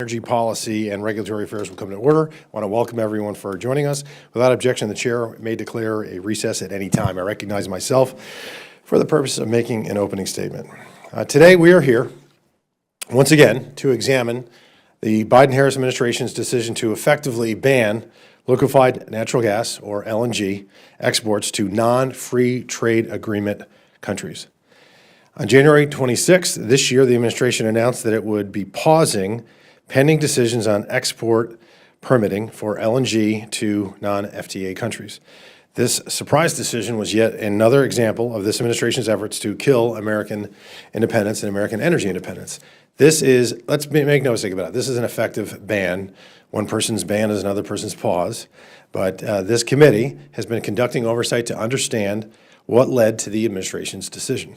Energy policy and regulatory affairs will come to order. I want to welcome everyone for joining us. Without objection, the chair may declare a recess at any time. I recognize myself for the purpose of making an opening statement. Today we are here once again to examine the Biden-Harris administration's decision to effectively ban liquefied natural gas, or LNG, exports to non-free trade agreement countries. On January 26th this year, the administration announced that it would be pausing pending decisions on export permitting for LNG to non-FTA countries. This surprise decision was yet another example of this administration's efforts to kill American independence and American energy independence. This is, let's make no mistake about it, this is an effective ban. One person's ban is another person's pause. But this committee has been conducting oversight to understand what led to the administration's decision.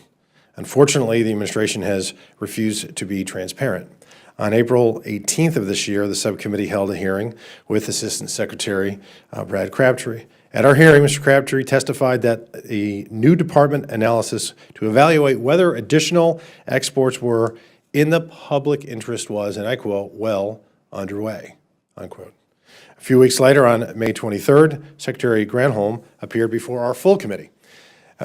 Unfortunately, the administration has refused to be transparent. On April 18th of this year, the subcommittee held a hearing with Assistant Secretary Brad Crabtree. At our hearing, Mr. Crabtree testified that the new department analysis to evaluate whether additional exports were in the public interest was, and I quote, well underway, unquote. A few weeks later, on May 23rd, Secretary Granholm appeared before our full committee.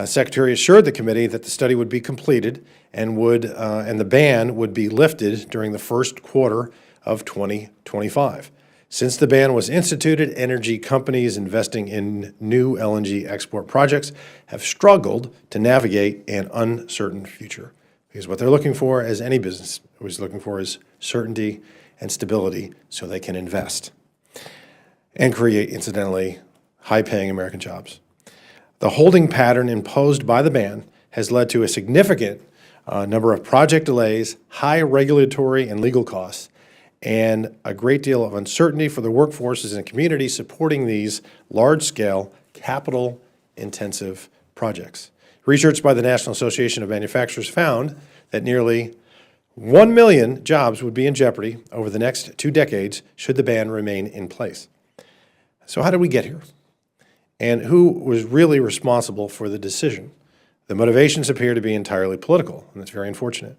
Secretary assured the committee that the study would be completed and the ban would be lifted during the first quarter of 2025. Since the ban was instituted, energy companies investing in new LNG export projects have struggled to navigate an uncertain future, because what they're looking for, as any business is looking for, is certainty and stability so they can invest and create, incidentally, high-paying American jobs. The holding pattern imposed by the ban has led to a significant number of project delays, high regulatory and legal costs, and a great deal of uncertainty for the workforces and communities supporting these large-scale, capital-intensive projects. Research by the National Association of Manufacturers found that nearly 1 million jobs would be in jeopardy over the next 2 decades should the ban remain in place. So how did we get here? And who was really responsible for the decision? The motivations appear to be entirely political, and that's very unfortunate.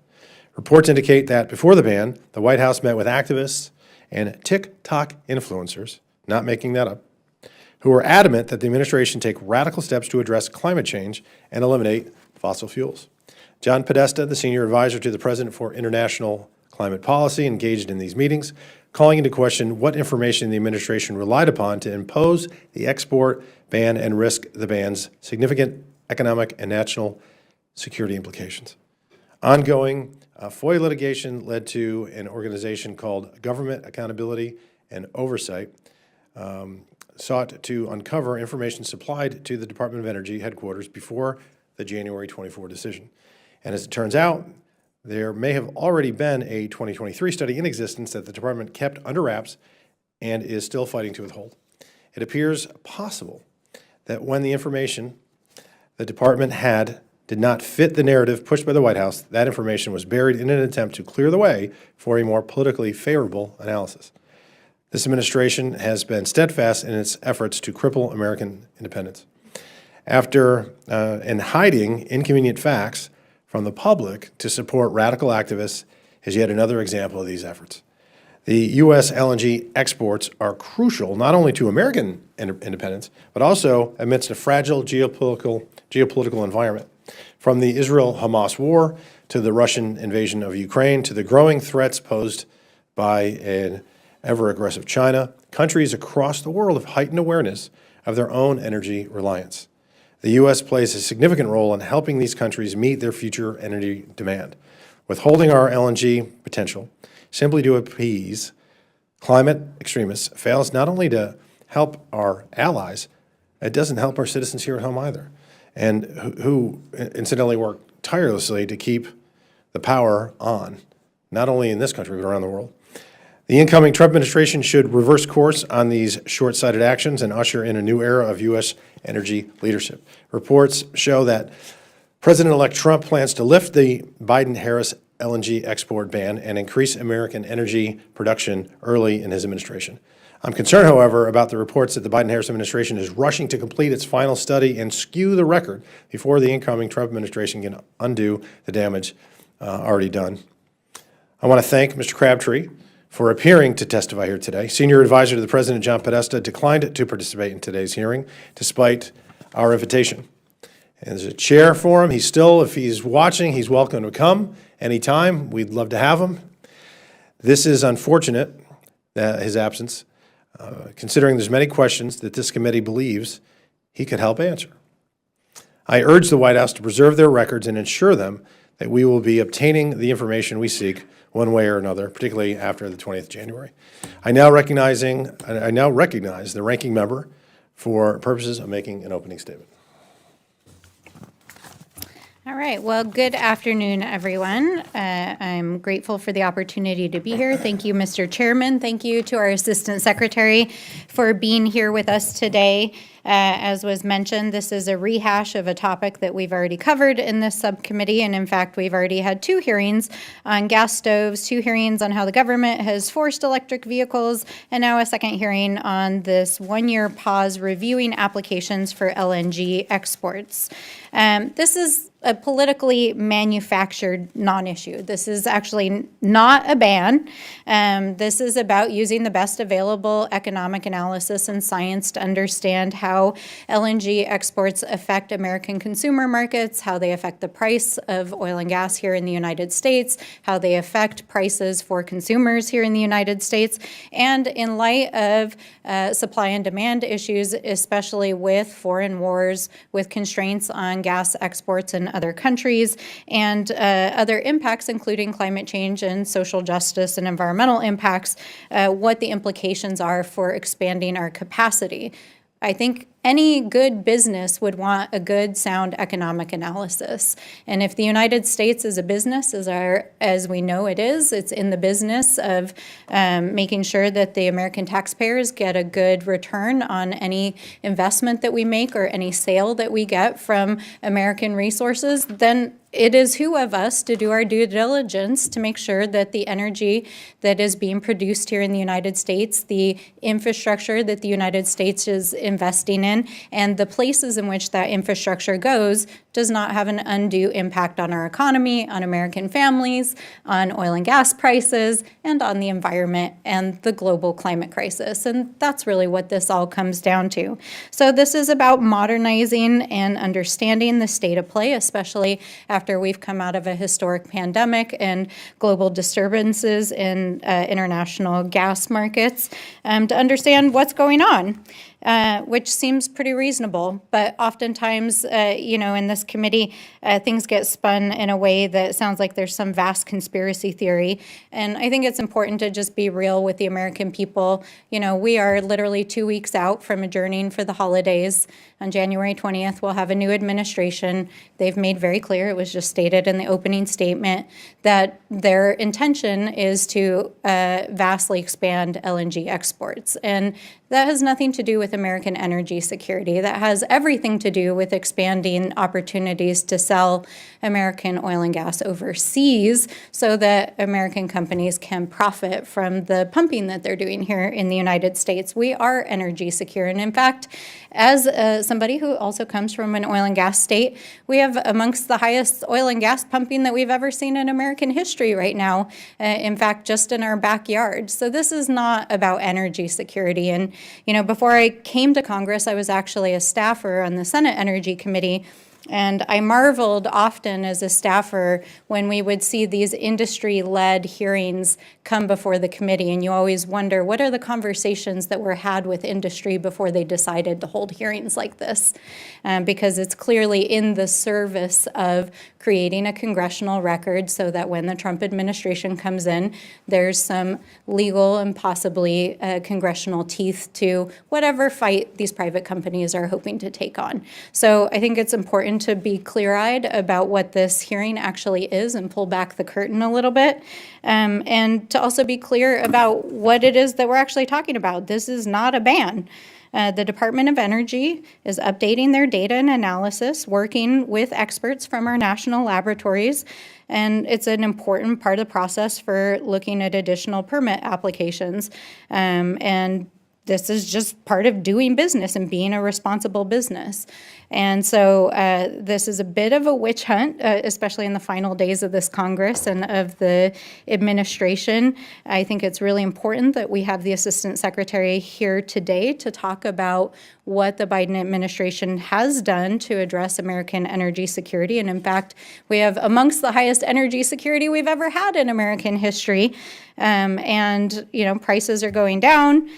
Reports indicate that before the ban, the White House met with activists and TikTok influencers, not making that up, who were adamant that the administration take radical steps to address climate change and eliminate fossil fuels. John Podesta, the senior advisor to the President for International Climate Policy, engaged in these meetings, calling into question what information the administration relied upon to impose the export ban and risk the ban's significant economic and national security implications. Ongoing FOIA litigation led to an organization called Government Accountability and Oversight, sought to uncover information supplied to the Department of Energy headquarters before the January 24 decision. And as it turns out, there may have already been a 2023 study in existence that the department kept under wraps and is still fighting to withhold. It appears possible that when the information the department had did not fit the narrative pushed by the White House, that information was buried in an attempt to clear the way for a more politically favorable analysis. This administration has been steadfast in its efforts to cripple American independence. After and hiding inconvenient facts from the public to support radical activists is yet another example of these efforts. The U.S. LNG exports are crucial not only to American independence, but also amidst a fragile geopolitical environment. From the Israel-Hamas war to the Russian invasion of Ukraine to the growing threats posed by an ever-aggressive China, countries across the world have heightened awareness of their own energy reliance. The U.S. plays a significant role in helping these countries meet their future energy demand. Withholding our LNG potential simply to appease climate extremists fails not only to help our allies, it doesn't help our citizens here at home either, and who incidentally work tirelessly to keep the power on, not only in this country, but around the world. The incoming Trump administration should reverse course on these short-sighted actions and usher in a new era of U.S. energy leadership. Reports show that President-elect Trump plans to lift the Biden-Harris LNG export ban and increase American energy production early in his administration. I'm concerned, however, about the reports that the Biden-Harris administration is rushing to complete its final study and skew the record before the incoming Trump administration can undo the damage already done. I want to thank Mr. Crabtree for appearing to testify here today. Senior Advisor to the President, John Podesta, declined to participate in today's hearing despite our invitation. And there's a chair for him. If he's watching, he's welcome to come anytime. We'd love to have him. This is unfortunate, his absence, considering there's many questions that this committee believes he could help answer. I urge the White House to preserve their records and ensure them that we will be obtaining the information we seek one way or another, particularly after the 20th of January. I now recognize the ranking member for purposes of making an opening statement. All right. Well, good afternoon, everyone. I'm grateful for the opportunity to be here. Thank you, Mr. Chairman. Thank you to our Assistant Secretary for being here with us today. As was mentioned, this is a rehash of a topic that we've already covered in this subcommittee. And in fact, we've already had 2 hearings on gas stoves, 2 hearings on how the government has forced electric vehicles, and now a second hearing on this 1-year pause reviewing applications for LNG exports. This is a politically manufactured non-issue. This is actually not a ban. This is about using the best available economic analysis and science to understand how LNG exports affect American consumer markets, how they affect the price of oil and gas here in the United States, how they affect prices for consumers here in the United States, and in light of supply and demand issues, especially with foreign wars, with constraints on gas exports in other countries, and other impacts, including climate change and social justice and environmental impacts, what the implications are for expanding our capacity. I think any good business would want a good, sound economic analysis. And if the United States is a business, as we know it is, it's in the business of making sure that the American taxpayers get a good return on any investment that we make or any sale that we get from American resources, then it is who of us to do our due diligence to make sure that the energy that is being produced here in the United States, the infrastructure that the United States is investing in, and the places in which that infrastructure goes does not have an undue impact on our economy, on American families, on oil and gas prices, and on the environment and the global climate crisis. And that's really what this all comes down to. So this is about modernizing and understanding the state of play, especially after we've come out of a historic pandemic and global disturbances in international gas markets, to understand what's going on. Which seems pretty reasonable, but oftentimes, in this committee, things get spun in a way that sounds like there's some vast conspiracy theory. And I think it's important to just be real with the American people. We are literally 2 weeks out from adjourning for the holidays. On January 20th, we'll have a new administration. They've made very clear, it was just stated in the opening statement, that their intention is to vastly expand LNG exports. And that has nothing to do with American energy security. That has everything to do with expanding opportunities to sell American oil and gas overseas so that American companies can profit from the pumping that they're doing here in the United States. We are energy secure. And in fact, as somebody who also comes from an oil and gas state, we have amongst the highest oil and gas pumping that we've ever seen in American history right now. In fact, just in our backyard. So this is not about energy security. And before I came to Congress, I was actually a staffer on the Senate Energy Committee. And I marveled often as a staffer when we would see these industry-led hearings come before the committee. And you always wonder, what are the conversations that were had with industry before they decided to hold hearings like this? Because it's clearly in the service of creating a congressional record so that when the Trump administration comes in, there's some legal and possibly congressional teeth to whatever fight these private companies are hoping to take on. So I think it's important to be clear-eyed about what this hearing actually is and pull back the curtain a little bit, and to also be clear about what it is that we're actually talking about. This is not a ban. The Department of Energy is updating their data and analysis, working with experts from our national laboratories, and it's an important part of the process for looking at additional permit applications. And this is just part of doing business and being a responsible business. And so this is a bit of a witch hunt, especially in the final days of this Congress and of the administration. I think it's really important that we have the Assistant Secretary here today to talk about what the Biden administration has done to address American energy security. And in fact, we have amongst the highest energy security we've ever had in American history. And, you know, prices are going down.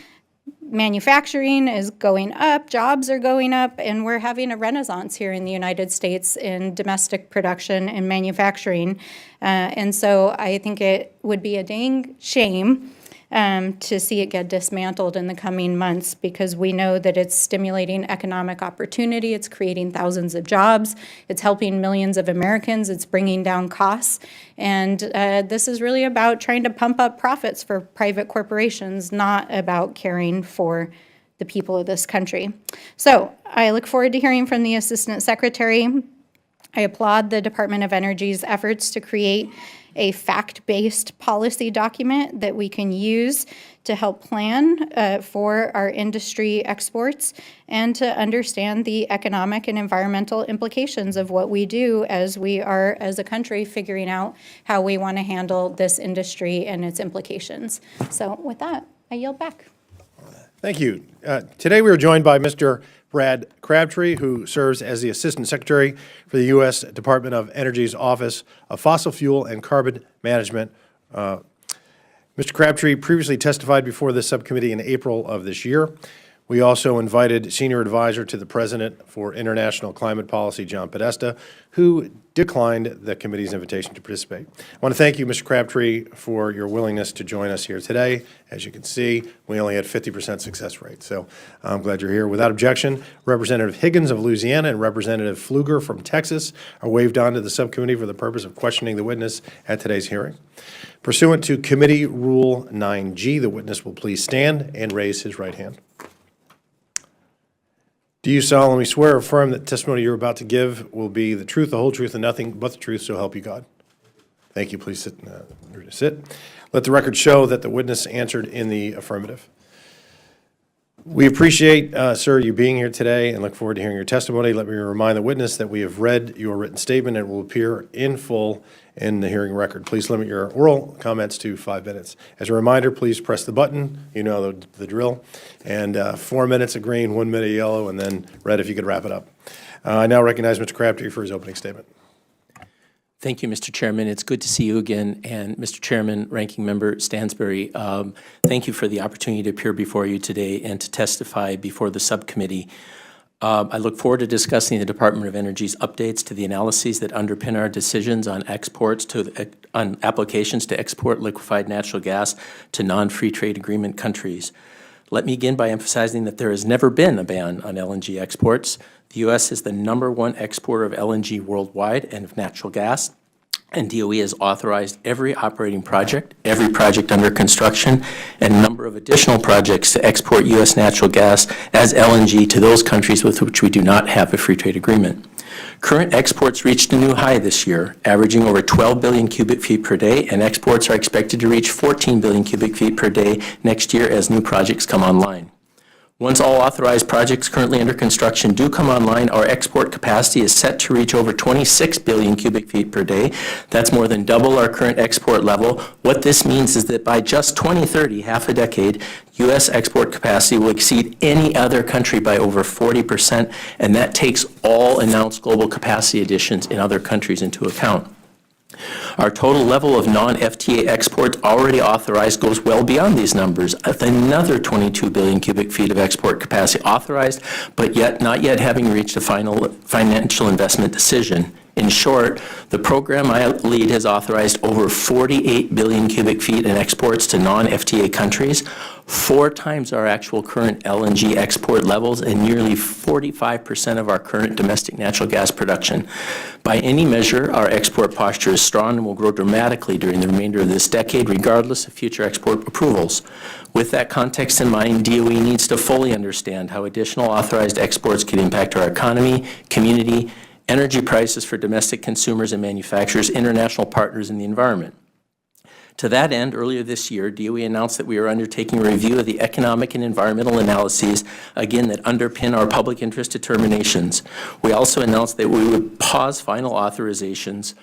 Manufacturing is going up, jobs are going up, and we're having a renaissance here in the United States in domestic production and manufacturing. And so I think it would be a dang shame to see it get dismantled in the coming months, because we know that it's stimulating economic opportunity, it's creating thousands of jobs, it's helping millions of Americans, it's bringing down costs, and this is really about trying to pump up profits for private corporations, not about caring for the people of this country. So I look forward to hearing from the Assistant Secretary. I applaud the Department of Energy's efforts to create a fact-based policy document that we can use to help plan for our industry exports and to understand the economic and environmental implications of what we do as we are, as a country, figuring out how we want to handle this industry and its implications. So with that, I yield back. Thank you. Today we are joined by Mr. Brad Crabtree, who serves as the Assistant Secretary for the U.S. Department of Energy's Office of Fossil Fuel and Carbon Management. Mr. Crabtree previously testified before this subcommittee in April of this year. We also invited Senior Advisor to the President for International Climate Policy, John Podesta, who declined the committee's invitation to participate. I want to thank you, Mr. Crabtree, for your willingness to join us here today. As you can see, we only had 50% success rate, so I'm glad you're here. Without objection, Representative Higgins of Louisiana and Representative Pfluger from Texas are waived onto the subcommittee for the purpose of questioning the witness at today's hearing. Pursuant to Committee Rule 9G, the witness will please stand and raise his right hand. Do you solemnly swear or affirm that the testimony you're about to give will be the truth, the whole truth, and nothing but the truth, so help you God? Thank you. Please sit. Let the record show that the witness answered in the affirmative. We appreciate, sir, you being here today and look forward to hearing your testimony. Let me remind the witness that we have read your written statement and it will appear in full in the hearing record. Please limit your oral comments to 5 minutes. As a reminder, please press the button. You know the drill. And 4 minutes of green, 1 minute of yellow, and then red if you could wrap it up. I now recognize Mr. Crabtree for his opening statement. Thank you, Mr. Chairman. It's good to see you again. And Mr. Chairman, Ranking Member Stansbury, thank you for the opportunity to appear before you today and to testify before the subcommittee. I look forward to discussing the Department of Energy's updates to the analyses that underpin our decisions on on applications to export liquefied natural gas to non-free trade agreement countries. Let me begin by emphasizing that there has never been a ban on LNG exports. The U.S. is the #1 exporter of LNG worldwide and of natural gas, and DOE has authorized every operating project, every project under construction, and a number of additional projects to export U.S. natural gas as LNG to those countries with which we do not have a free trade agreement. Current exports reached a new high this year, averaging over 12 billion cubic feet per day, and exports are expected to reach 14 billion cubic feet per day next year as new projects come online. Once all authorized projects currently under construction do come online, our export capacity is set to reach over 26 billion cubic feet per day. That's more than double our current export level. What this means is that by just 2030, half a decade, U.S. export capacity will exceed any other country by over 40%, and that takes all announced global capacity additions in other countries into account. Our total level of non-FTA exports already authorized goes well beyond these numbers, with another 22 billion cubic feet of export capacity authorized, but not yet having reached a final financial investment decision. In short, the program I lead has authorized over 48 billion cubic feet in exports to non-FTA countries, 4 times our actual current LNG export levels and nearly 45% of our current domestic natural gas production. By any measure, our export posture is strong and will grow dramatically during the remainder of this decade, regardless of future export approvals. With that context in mind, DOE needs to fully understand how additional authorized exports could impact our economy, community, energy prices for domestic consumers and manufacturers, international partners, and the environment. To that end, earlier this year, DOE announced that we are undertaking a review of the economic and environmental analyses, again, that underpin our public interest determinations. We also announced that we would pause final authorizations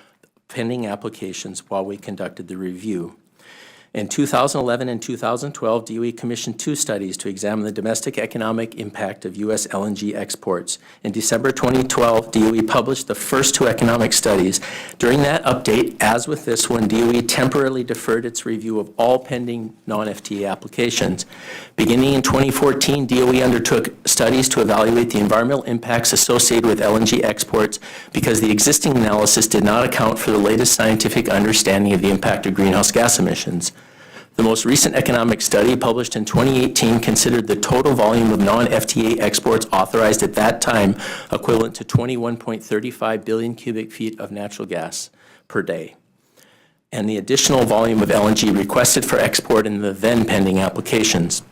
pending applications while we conducted the review. In 2011 and 2012, DOE commissioned 2 studies to examine the domestic economic impact of U.S. LNG exports. In December 2012, DOE published the first 2 economic studies. During that update, as with this one, DOE temporarily deferred its review of all pending non-FTA applications. Beginning in 2014, DOE undertook studies to evaluate the environmental impacts associated with LNG exports because the existing analysis did not account for the latest scientific understanding of the impact of greenhouse gas emissions. The most recent economic study, published in 2018, considered the total volume of non-FTA exports authorized at that time equivalent to 21.35 billion cubic feet of natural gas per day, and the additional volume of LNG requested for export in the then pending applications.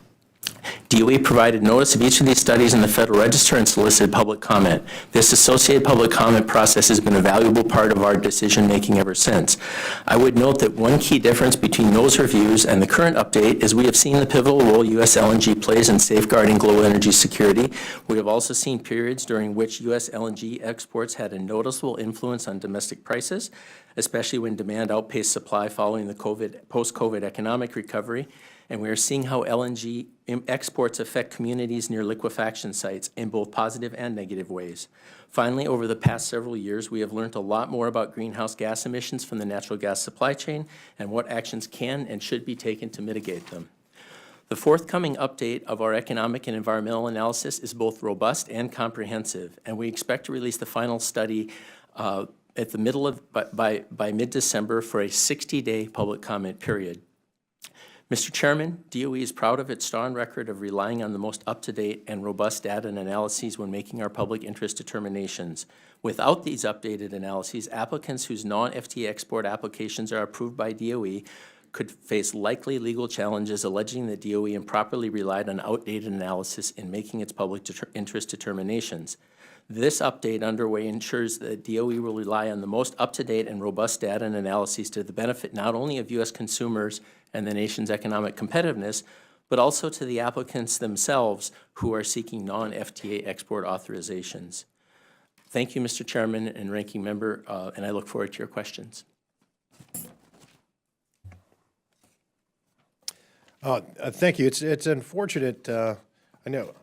DOE provided notice of each of these studies in the Federal Register and solicited public comment. This associated public comment process has been a valuable part of our decision-making ever since. I would note that one key difference between those reviews and the current update is we have seen the pivotal role U.S. LNG plays in safeguarding global energy security. We have also seen periods during which U.S. LNG exports had a noticeable influence on domestic prices, especially when demand outpaced supply following the post-COVID economic recovery. And we are seeing how LNG exports affect communities near liquefaction sites in both positive and negative ways. Finally, over the past several years, we have learned a lot more about greenhouse gas emissions from the natural gas supply chain and what actions can and should be taken to mitigate them. The forthcoming update of our economic and environmental analysis is both robust and comprehensive, and we expect to release the final study at the middle of by mid-December for a 60-day public comment period. Mr. Chairman, DOE is proud of its strong record of relying on the most up-to-date and robust data and analyses when making our public interest determinations. Without these updated analyses, applicants whose non-FTA export applications are approved by DOE could face likely legal challenges alleging that DOE improperly relied on outdated analysis in making its public interest determinations. This update underway ensures that DOE will rely on the most up-to-date and robust data and analyses to the benefit not only of U.S. consumers and the nation's economic competitiveness, but also to the applicants themselves who are seeking non-FTA export authorizations. Thank you, Mr. Chairman and Ranking Member, and I look forward to your questions. Thank you. It's unfortunate, I know.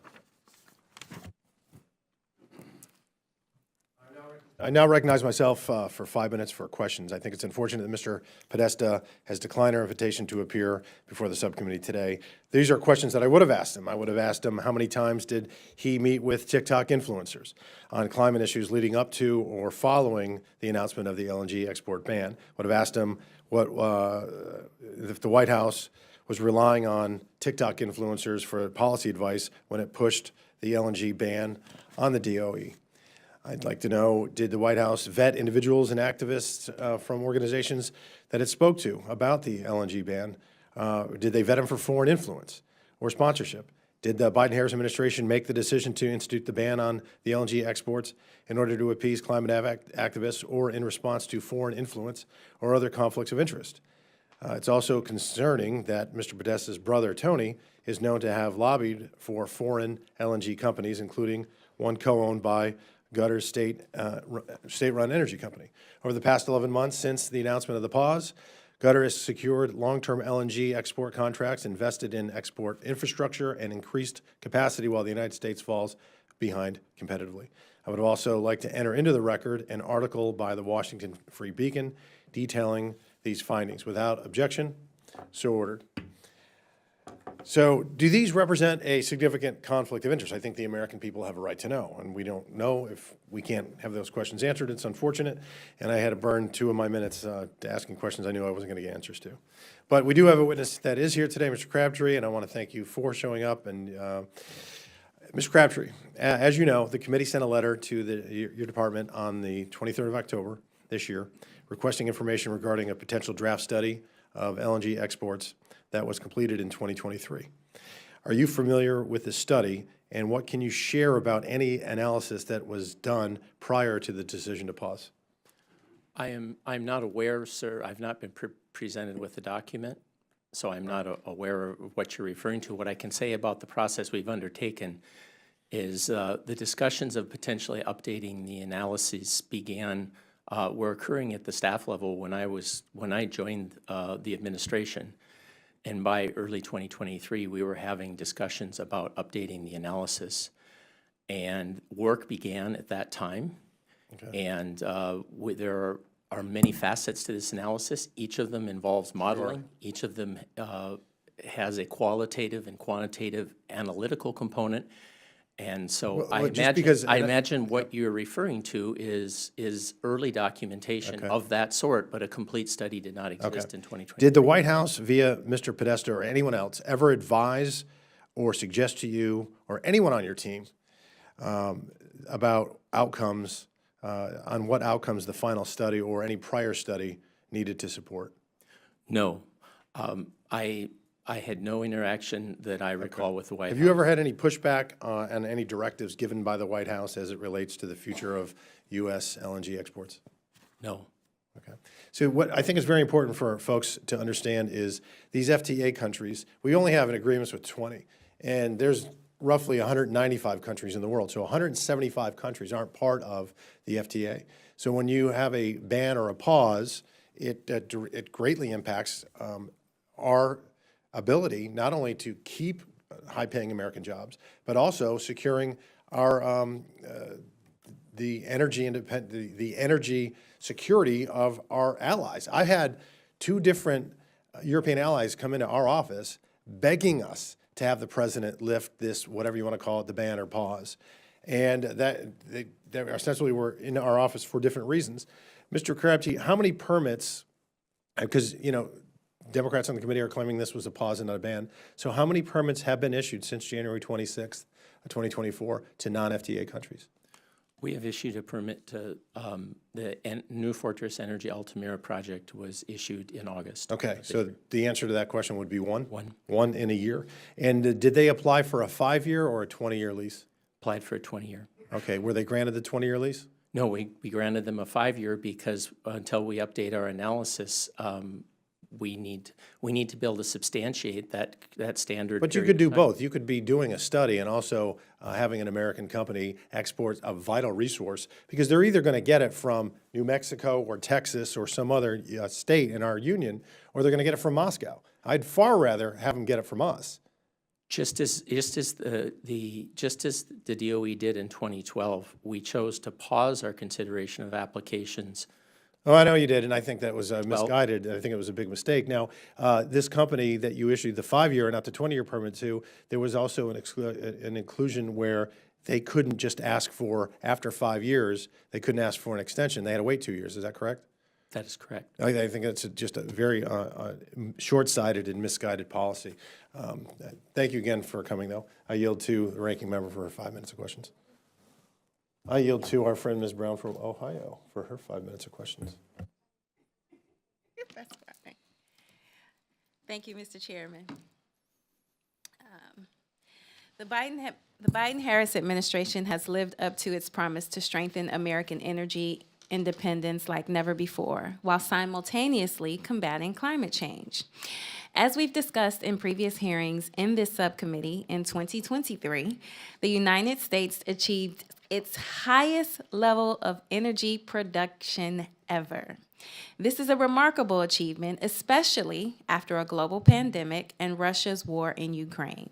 I now recognize myself for 5 minutes for questions. I think it's unfortunate that Mr. Podesta has declined our invitation to appear before the subcommittee today. These are questions that I would have asked him. I would have asked him how many times did he meet with TikTok influencers on climate issues leading up to or following the announcement of the LNG export ban. Would have asked him what if the White House was relying on TikTok influencers for policy advice when it pushed the LNG ban on the DOE. I'd like to know, did the White House vet individuals and activists from organizations that it spoke to about the LNG ban? Did they vet them for foreign influence or sponsorship? Did the Biden-Harris administration make the decision to institute the ban on the LNG exports in order to appease climate activists or in response to foreign influence or other conflicts of interest? It's also concerning that Mr. Podesta's brother, Tony, is known to have lobbied for foreign LNG companies, including one co-owned by Gutter's state-run energy company. Over the past 11 months since the announcement of the pause, Gutter has secured long-term LNG export contracts, invested in export infrastructure, and increased capacity while the United States falls behind competitively. I would also like to enter into the record an article by the Washington Free Beacon detailing these findings. Without objection, so ordered. So do these represent a significant conflict of interest? I think the American people have a right to know, and we don't know if we can't have those questions answered. It's unfortunate, and I had to burn 2 of my minutes to asking questions I knew I wasn't going to get answers to. But we do have a witness that is here today, Mr. Crabtree, and I want to thank you for showing up. And Mr. Crabtree, as you know, the committee sent a letter to your department on the 23rd of October this year requesting information regarding a potential draft study of LNG exports that was completed in 2023. Are you familiar with this study, and what can you share about any analysis that was done prior to the decision to pause? I'm not aware, sir. I've not been presented with the document, so I'm not aware of what you're referring to. What I can say about the process we've undertaken is the discussions of potentially updating the analyses were occurring at the staff level when I joined the administration. And by early 2023, we were having discussions about updating the analysis. And work began at that time. Okay. And there are many facets to this analysis. Each of them involves modeling. Sure. Each of them has a qualitative and quantitative analytical component. And so I imagine what you're referring to is early documentation of that sort, but a complete study did not exist in 2020. Did the White House, via Mr. Podesta or anyone else, ever advise or suggest to you or anyone on your team about outcomes, on what outcomes the final study or any prior study needed to support? No. I had no interaction that I recall with the White House. Have you ever had any pushback on any directives given by the White House as it relates to the future of U.S. LNG exports? No. Okay. So what I think is very important for folks to understand is these FTA countries, we only have an agreements with 20, and there's roughly 195 countries in the world. So 175 countries aren't part of the FTA. So when you have a ban or a pause, it greatly impacts our ability not only to keep high-paying American jobs, but also securing our the energy security of our allies. I had two different European allies come into our office begging us to have the president lift this, whatever you want to call it, the ban or pause, and that they ostensibly were in our office for different reasons. Mr. Krabte, how many permits? Because Democrats on the committee are claiming this was a pause and not a ban. So how many permits have been issued since January 26th, 2024 to non-FTA countries? We have issued a permit to the New Fortress Energy Altamira project was issued in August. Okay, so the answer to that question would be one? One. One in a year. And did they apply for a 5-year or a 20-year lease? Applied for a 20-year. Okay, were they granted the 20-year lease? No, we granted them a 5-year because until we update our analysis, we need to be able to substantiate that standard. But you could do both. You could be doing a study and also having an American company export a vital resource, because they're either going to get it from New Mexico or Texas or some other state in our union, or they're going to get it from Moscow. I'd far rather have them get it from us. Just as the DOE did in 2012, we chose to pause our consideration of applications. Oh, I know you did, and I think that was misguided. I think it was a big mistake. Now, this company that you issued the 5-year and not the 20-year permit to, there was also an inclusion where they couldn't just ask for, after 5 years, they couldn't ask for an extension. They had to wait 2 years. Is that correct? That is correct. I think that's just a very short-sighted and misguided policy. Thank you again for coming, though. I yield to the ranking member for 5 minutes of questions. I yield to our friend Ms. Brown from Ohio for her 5 minutes of questions. That's fine. Thank you, Mr. Chairman. The Biden-Harris administration has lived up to its promise to strengthen American energy independence like never before, while simultaneously combating climate change. As we've discussed in previous hearings in this subcommittee in 2023, the United States achieved its highest level of energy production ever. This is a remarkable achievement, especially after a global pandemic and Russia's war in Ukraine.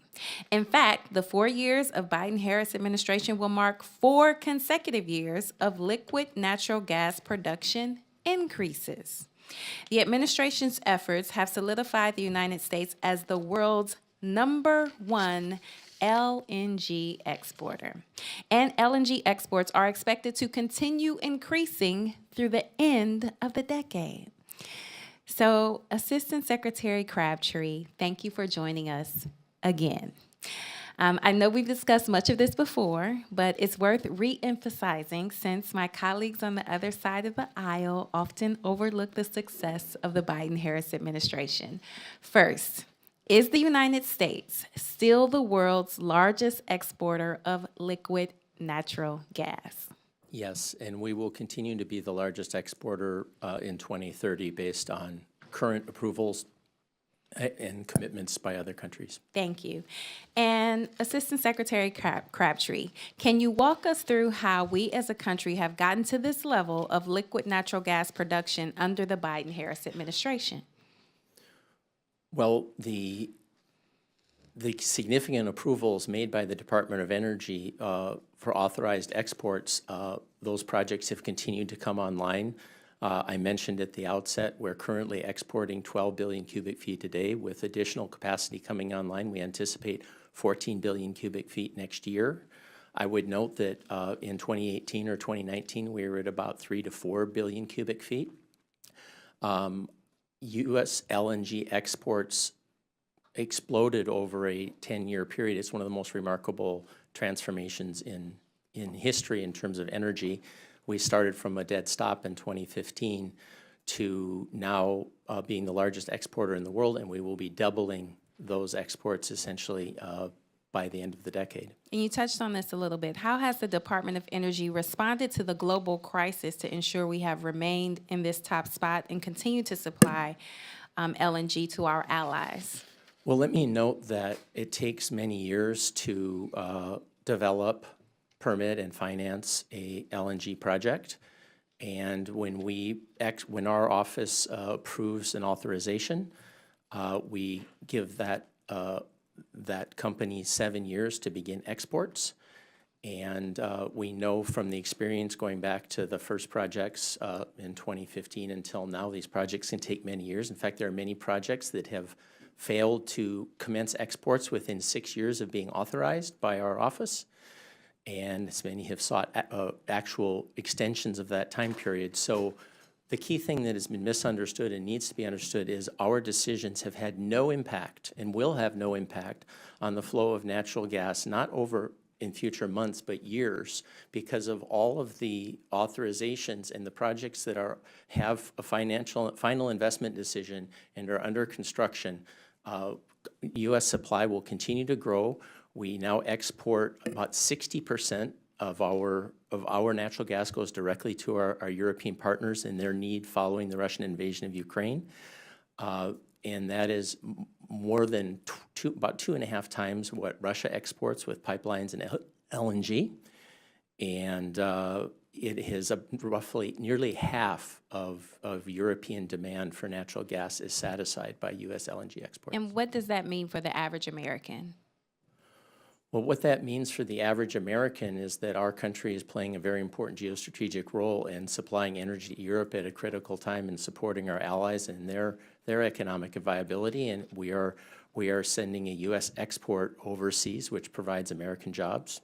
In fact, the 4 years of Biden-Harris administration will mark 4 consecutive years of liquid natural gas production increases. The administration's efforts have solidified the United States as the world's #1 LNG exporter. And LNG exports are expected to continue increasing through the end of the decade. So, Assistant Secretary Crabtree, thank you for joining us again. I know we've discussed much of this before, but it's worth re-emphasizing since my colleagues on the other side of the aisle often overlook the success of the Biden-Harris administration. First, is the United States still the world's largest exporter of liquid natural gas? Yes, and we will continue to be the largest exporter in 2030 based on current approvals and commitments by other countries. Thank you. And Assistant Secretary Crabtree, can you walk us through how we as a country have gotten to this level of liquid natural gas production under the Biden-Harris administration? Well, the significant approvals made by the Department of Energy for authorized exports, those projects have continued to come online. I mentioned at the outset, we're currently exporting 12 billion cubic feet a day. With additional capacity coming online, we anticipate 14 billion cubic feet next year. I would note that in 2018 or 2019, we were at about 3 to 4 billion cubic feet. U.S. LNG exports exploded over a 10-year period. It's one of the most remarkable transformations in history in terms of energy. We started from a dead stop in 2015 to now being the largest exporter in the world, and we will be doubling those exports essentially by the end of the decade. And you touched on this a little bit. How has the Department of Energy responded to the global crisis to ensure we have remained in this top spot and continue to supply LNG to our allies? Well, let me note that it takes many years to develop, permit, and finance a LNG project. And when our office approves an authorization, we give that company 7 years to begin exports. And we know from the experience going back to the first projects in 2015 until now, these projects can take many years. In fact, there are many projects that have failed to commence exports within 6 years of being authorized by our office. And as many have sought actual extensions of that time period. So the key thing that has been misunderstood and needs to be understood is our decisions have had no impact and will have no impact on the flow of natural gas, not over in future months, but years, because of all of the authorizations and the projects that have a final investment decision and are under construction. U.S. supply will continue to grow. We now export about 60% of our natural gas goes directly to our European partners in their need following the Russian invasion of Ukraine. And that is more than about 2.5 times what Russia exports with pipelines and LNG. And it is roughly nearly half of European demand for natural gas is satisfied by U.S. LNG exports. And what does that mean for the average American? Well, what that means for the average American is that our country is playing a very important geostrategic role in supplying energy to Europe at a critical time and supporting our allies and their economic viability. And we are sending a U.S. export overseas, which provides American jobs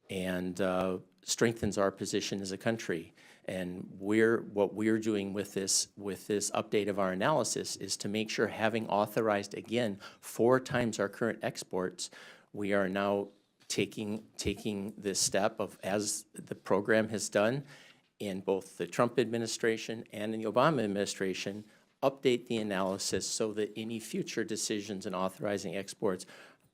and strengthens our position as a country. And what we're doing with this update of our analysis is to make sure, having authorized again 4 times our current exports, we are now taking this step of, as the program has done in both the Trump administration and in the Obama administration, update the analysis so that any future decisions in authorizing exports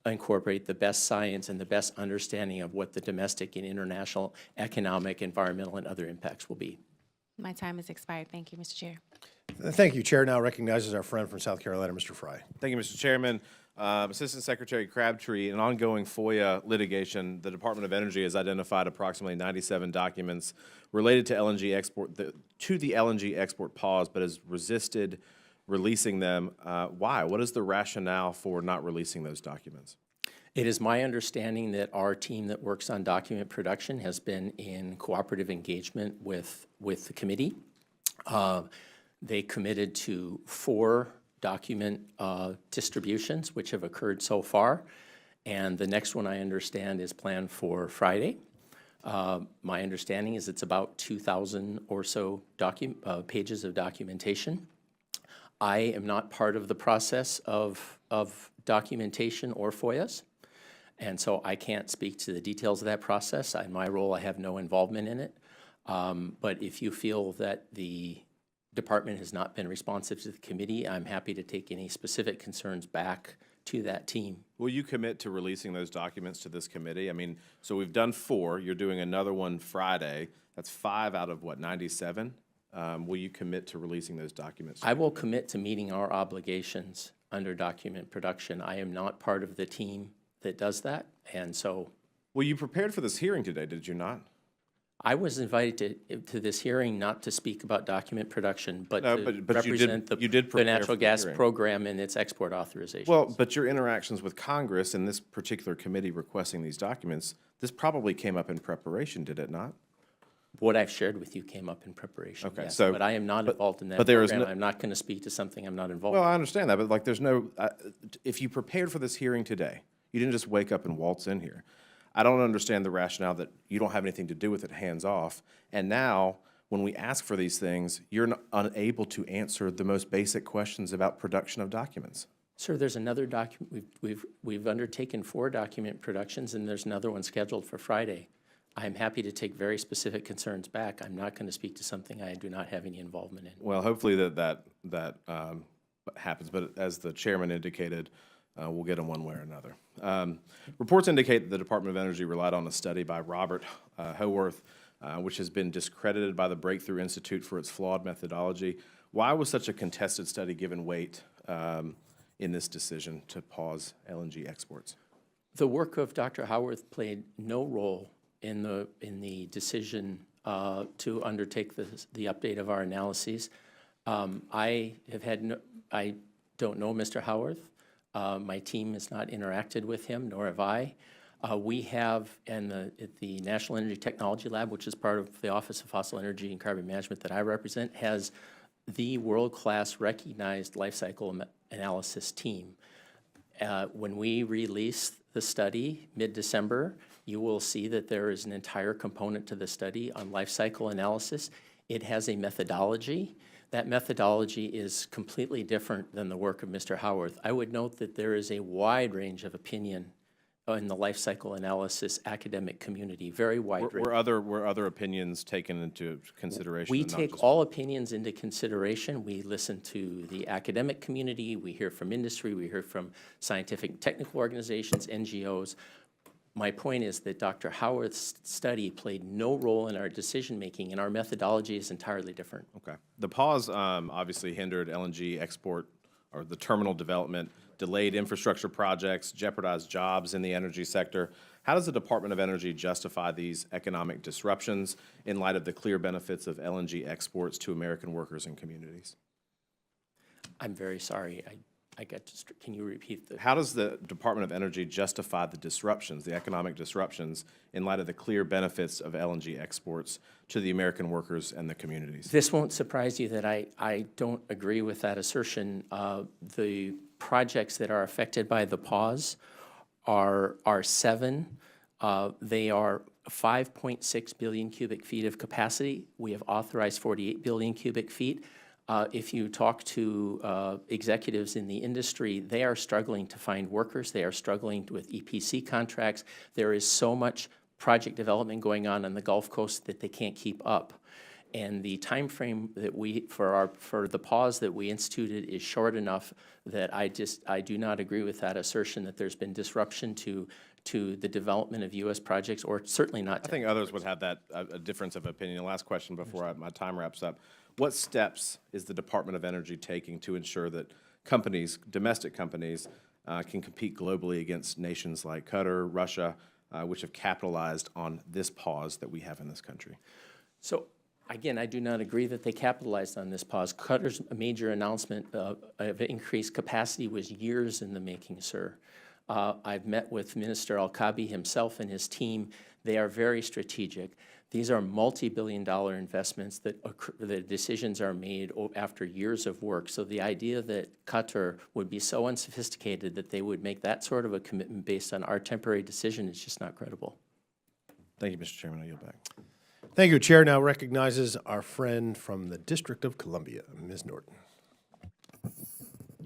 incorporate the best science and the best understanding of what the domestic and international economic, environmental, and other impacts will be. My time has expired. Thank you, Mr. Chair. Thank you. Chair now recognizes our friend from South Carolina, Mr. Fry. Thank you, Mr. Chairman. Assistant Secretary Crabtree, in ongoing FOIA litigation, the Department of Energy has identified approximately 97 documents related to LNG export, to the LNG export pause, but has resisted releasing them. Why? What is the rationale for not releasing those documents? It is my understanding that our team that works on document production has been in cooperative engagement with the committee. They committed to 4 document distributions, which have occurred so far. And the next one, I understand, is planned for Friday. My understanding is it's about 2,000 or so pages of documentation. I am not part of the process of documentation or FOIAs, and so I can't speak to the details of that process. In my role, I have no involvement in it. But if you feel that the department has not been responsive to the committee, I'm happy to take any specific concerns back to that team. Will you commit to releasing those documents to this committee? I mean, so we've done 4. You're doing another one Friday. That's 5 out of, what, 97 will you commit to releasing those documents? I will commit to meeting our obligations under document production. I am not part of the team that does that, and so Well, you prepared for this hearing today, did you not? I was invited to this hearing not to speak about document production, but No, to but you did- represent you did the prepare natural for the gas hearing. program and its export authorization. Well, but your interactions with Congress and this particular committee requesting these documents, this probably came up in preparation, did it not? What I've shared with you came up in preparation, Okay, yes, so- but I am not involved in that but there is program. no- I'm not going to speak to something I'm not involved Well, in. I understand that, but like, there's no, if you prepared for this hearing today, you didn't just wake up and waltz in here. I don't understand the rationale that you don't have anything to do with it, hands off, and now, when we ask for these things, you're unable to answer the most basic questions about production of documents. Sir, there's another document, we've undertaken 4 document productions, and there's another one scheduled for Friday. I'm happy to take very specific concerns back. I'm not going to speak to something I do not have any involvement in. Well, hopefully that happens, but as the chairman indicated, we'll get them one way or another. Reports indicate that the Department of Energy relied on a study by Robert Howarth, which has been discredited by the Breakthrough Institute for its flawed methodology. Why was such a contested study given weight in this decision to pause LNG exports? The work of Dr. Howarth played no role in the decision to undertake the update of our analyses. I don't know Mr. Howarth. My team has not interacted with him, nor have I. We have, at the National Energy Technology Lab, which is part of the Office of Fossil Energy and Carbon Management that I represent, has the world-class recognized life cycle analysis team. When we release the study mid-December, you will see that there is an entire component to the study on life cycle analysis. It has a methodology. That methodology is completely different than the work of Mr. Howarth. I would note that there is a wide range of opinion in the life cycle analysis academic community, very wide range. Were other opinions taken into consideration? We and not take just- all opinions into consideration. We listen to the academic community, we hear from industry, we hear from scientific and technical organizations, NGOs. My point is that Dr. Howarth's study played no role in our decision-making, and our methodology is entirely different. Okay. The pause obviously hindered LNG export or the terminal development, delayed infrastructure projects, jeopardized jobs in the energy sector. How does the Department of Energy justify these economic disruptions in light of the clear benefits of LNG exports to American workers and communities? I'm very sorry. I got to, can you repeat the? How does the Department of Energy justify the disruptions, the economic disruptions, in light of the clear benefits of LNG exports to the American workers and the communities? This won't surprise you that I don't agree with that assertion. The projects that are affected by the pause are 7. They are 5.6 billion cubic feet of capacity. We have authorized 48 billion cubic feet. If you talk to executives in the industry, they are struggling to find workers. They are struggling with EPC contracts. There is so much project development going on the Gulf Coast that they can't keep up. And the time frame that for the pause that we instituted is short enough that I do not agree with that assertion that there's been disruption to the development of U.S. projects, or certainly not. I think others would have that a difference of opinion. Last question before my time wraps up. What steps is the Department of Energy taking to ensure that companies, domestic companies, can compete globally against nations like Qatar, Russia, which have capitalized on this pause that we have in this country? So, again, I do not agree that they capitalized on this pause. Qatar's major announcement of increased capacity was years in the making, sir. I've met with Minister Al-Kabi himself and his team. They are very strategic. These are multi-billion-dollar investments that the decisions are made after years of work. So the idea that Qatar would be so unsophisticated that they would make that sort of a commitment based on our temporary decision is just not credible. Thank you, Mr. Chairman. I yield back. Thank you. Chair now recognizes our friend from the District of Columbia, Ms. Norton.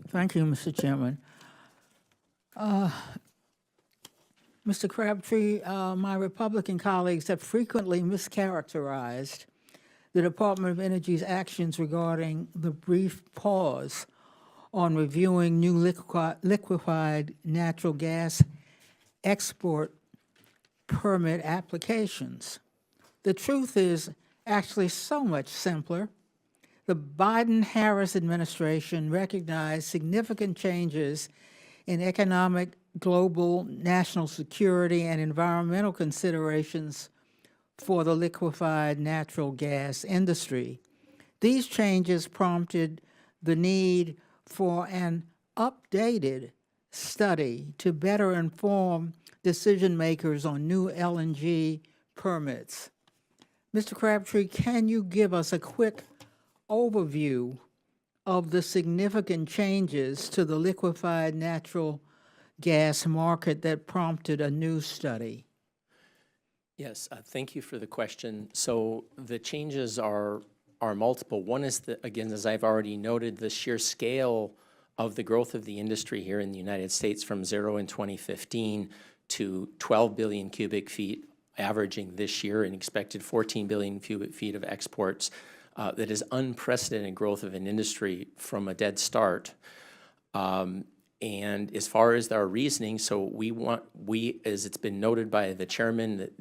Thank you, Mr. Chairman. Mr. Crabtree, my Republican colleagues have frequently mischaracterized the Department of Energy's actions regarding the brief pause on reviewing new liquefied natural gas export permit applications. The truth is actually so much simpler. The Biden-Harris administration recognized significant changes in economic, global, national security, and environmental considerations for the liquefied natural gas industry. These changes prompted the need for an updated study to better inform decision makers on new LNG permits. Mr. Crabtree, can you give us a quick overview of the significant changes to the liquefied natural gas market that prompted a new study? Yes, thank you for the question. So the changes are multiple. One is, again, as I've already noted, the sheer scale of the growth of the industry here in the United States from 0 in 2015 to 12 billion cubic feet averaging this year and expected 14 billion cubic feet of exports. That is unprecedented growth of an industry from a dead start. And as far as our reasoning, so we, as it's been noted by the chairman, that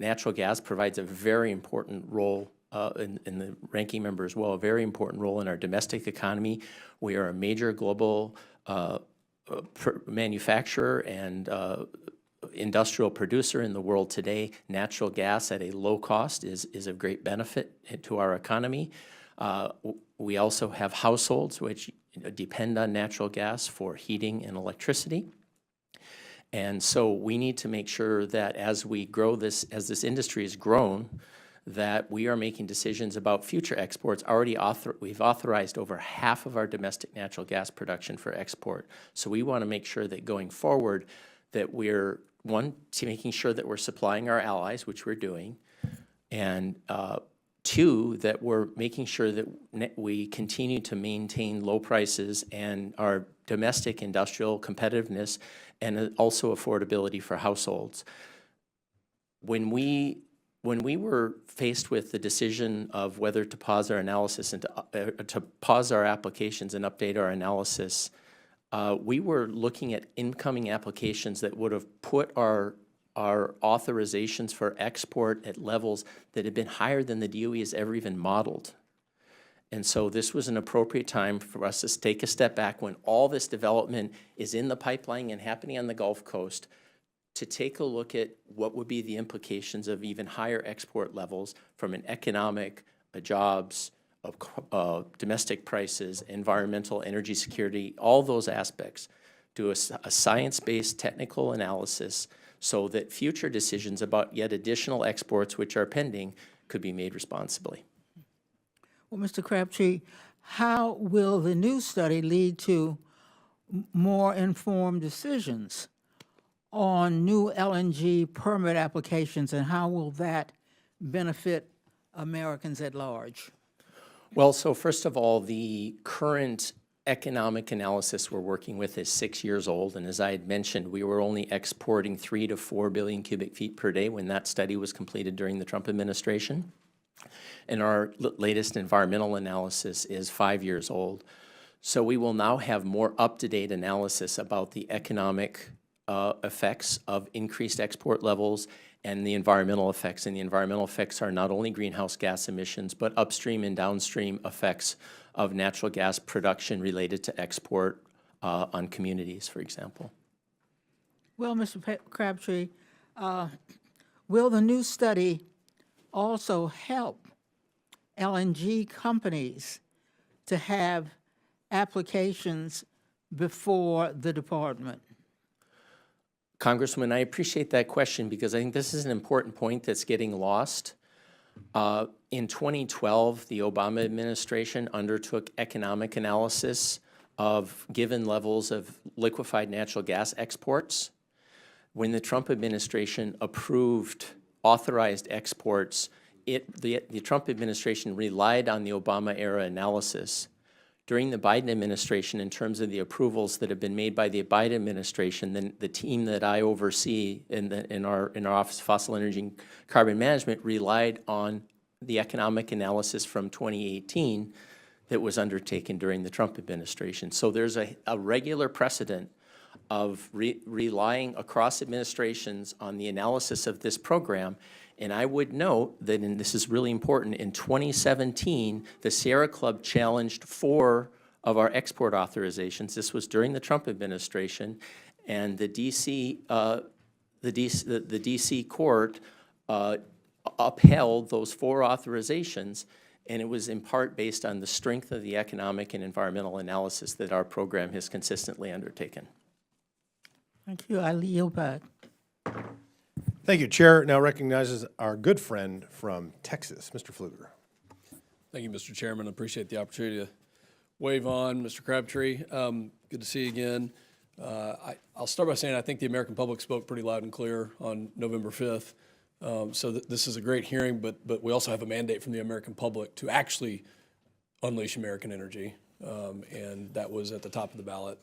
natural gas provides a very important role, in the ranking member as well, a very important role in our domestic economy. We are a major global manufacturer and industrial producer in the world today. Natural gas at a low cost is of great benefit to our economy. We also have households which depend on natural gas for heating and electricity. And so we need to make sure that as we grow this, as this industry has grown, that we are making decisions about future exports. We've authorized over half of our domestic natural gas production for export. So we want to make sure that going forward that we're, one, making sure that we're supplying our allies, which we're doing, and two, that we're making sure that we continue to maintain low prices and our domestic industrial competitiveness and also affordability for households. When we were faced with the decision of whether to pause our analysis and to pause our applications and update our analysis, we were looking at incoming applications that would have put our authorizations for export at levels that had been higher than the DOE has ever even modeled. And so this was an appropriate time for us to take a step back when all this development is in the pipeline and happening on the Gulf Coast, to take a look at what would be the implications of even higher export levels from an economic, jobs, domestic prices, environmental, energy security, all those aspects. Do a science-based technical analysis so that future decisions about yet additional exports which are pending could be made responsibly. Well, Mr. Crabtree, how will the new study lead to more informed decisions on new LNG permit applications, and how will that benefit Americans at large? Well, so first of all, the current economic analysis we're working with is 6 years old, and as I had mentioned, we were only exporting 3 to 4 billion cubic feet per day when that study was completed during the Trump administration. And our latest environmental analysis is 5 years old. So we will now have more up-to-date analysis about the economic effects of increased export levels and the environmental effects. And the environmental effects are not only greenhouse gas emissions, but upstream and downstream effects of natural gas production related to export on communities, for example. Well, Mr. Crabtree, will the new study also help LNG companies to have applications before the department? Congressman, I appreciate that question because I think this is an important point that's getting lost. In 2012, the Obama administration undertook economic analysis of given levels of liquefied natural gas exports. When the Trump administration authorized exports, the Trump administration relied on the Obama-era analysis. During the Biden administration, in terms of the approvals that have been made by the Biden administration, then the team that I oversee in our Office of Fossil Energy and Carbon Management relied on the economic analysis from 2018 that was undertaken during the Trump administration. So there's a regular precedent of relying across administrations on the analysis of this program. And I would note that, and this is really important, in 2017, the Sierra Club challenged 4 of our export authorizations. This was during the Trump administration, and the DC court upheld those 4 authorizations, and it was in part based on the strength of the economic and environmental analysis that our program has consistently undertaken. Thank you. I yield back. Thank you. Chair now recognizes our good friend from Texas, Mr. Pfluger. Thank you, Mr. Chairman. I appreciate the opportunity to wave on. Mr. Crabtree, good to see you again. I'll start by saying I think the American public spoke pretty loud and clear on November 5th. So this is a great hearing, but we also have a mandate from the American public to actually unleash American energy. And that was at the top of the ballot,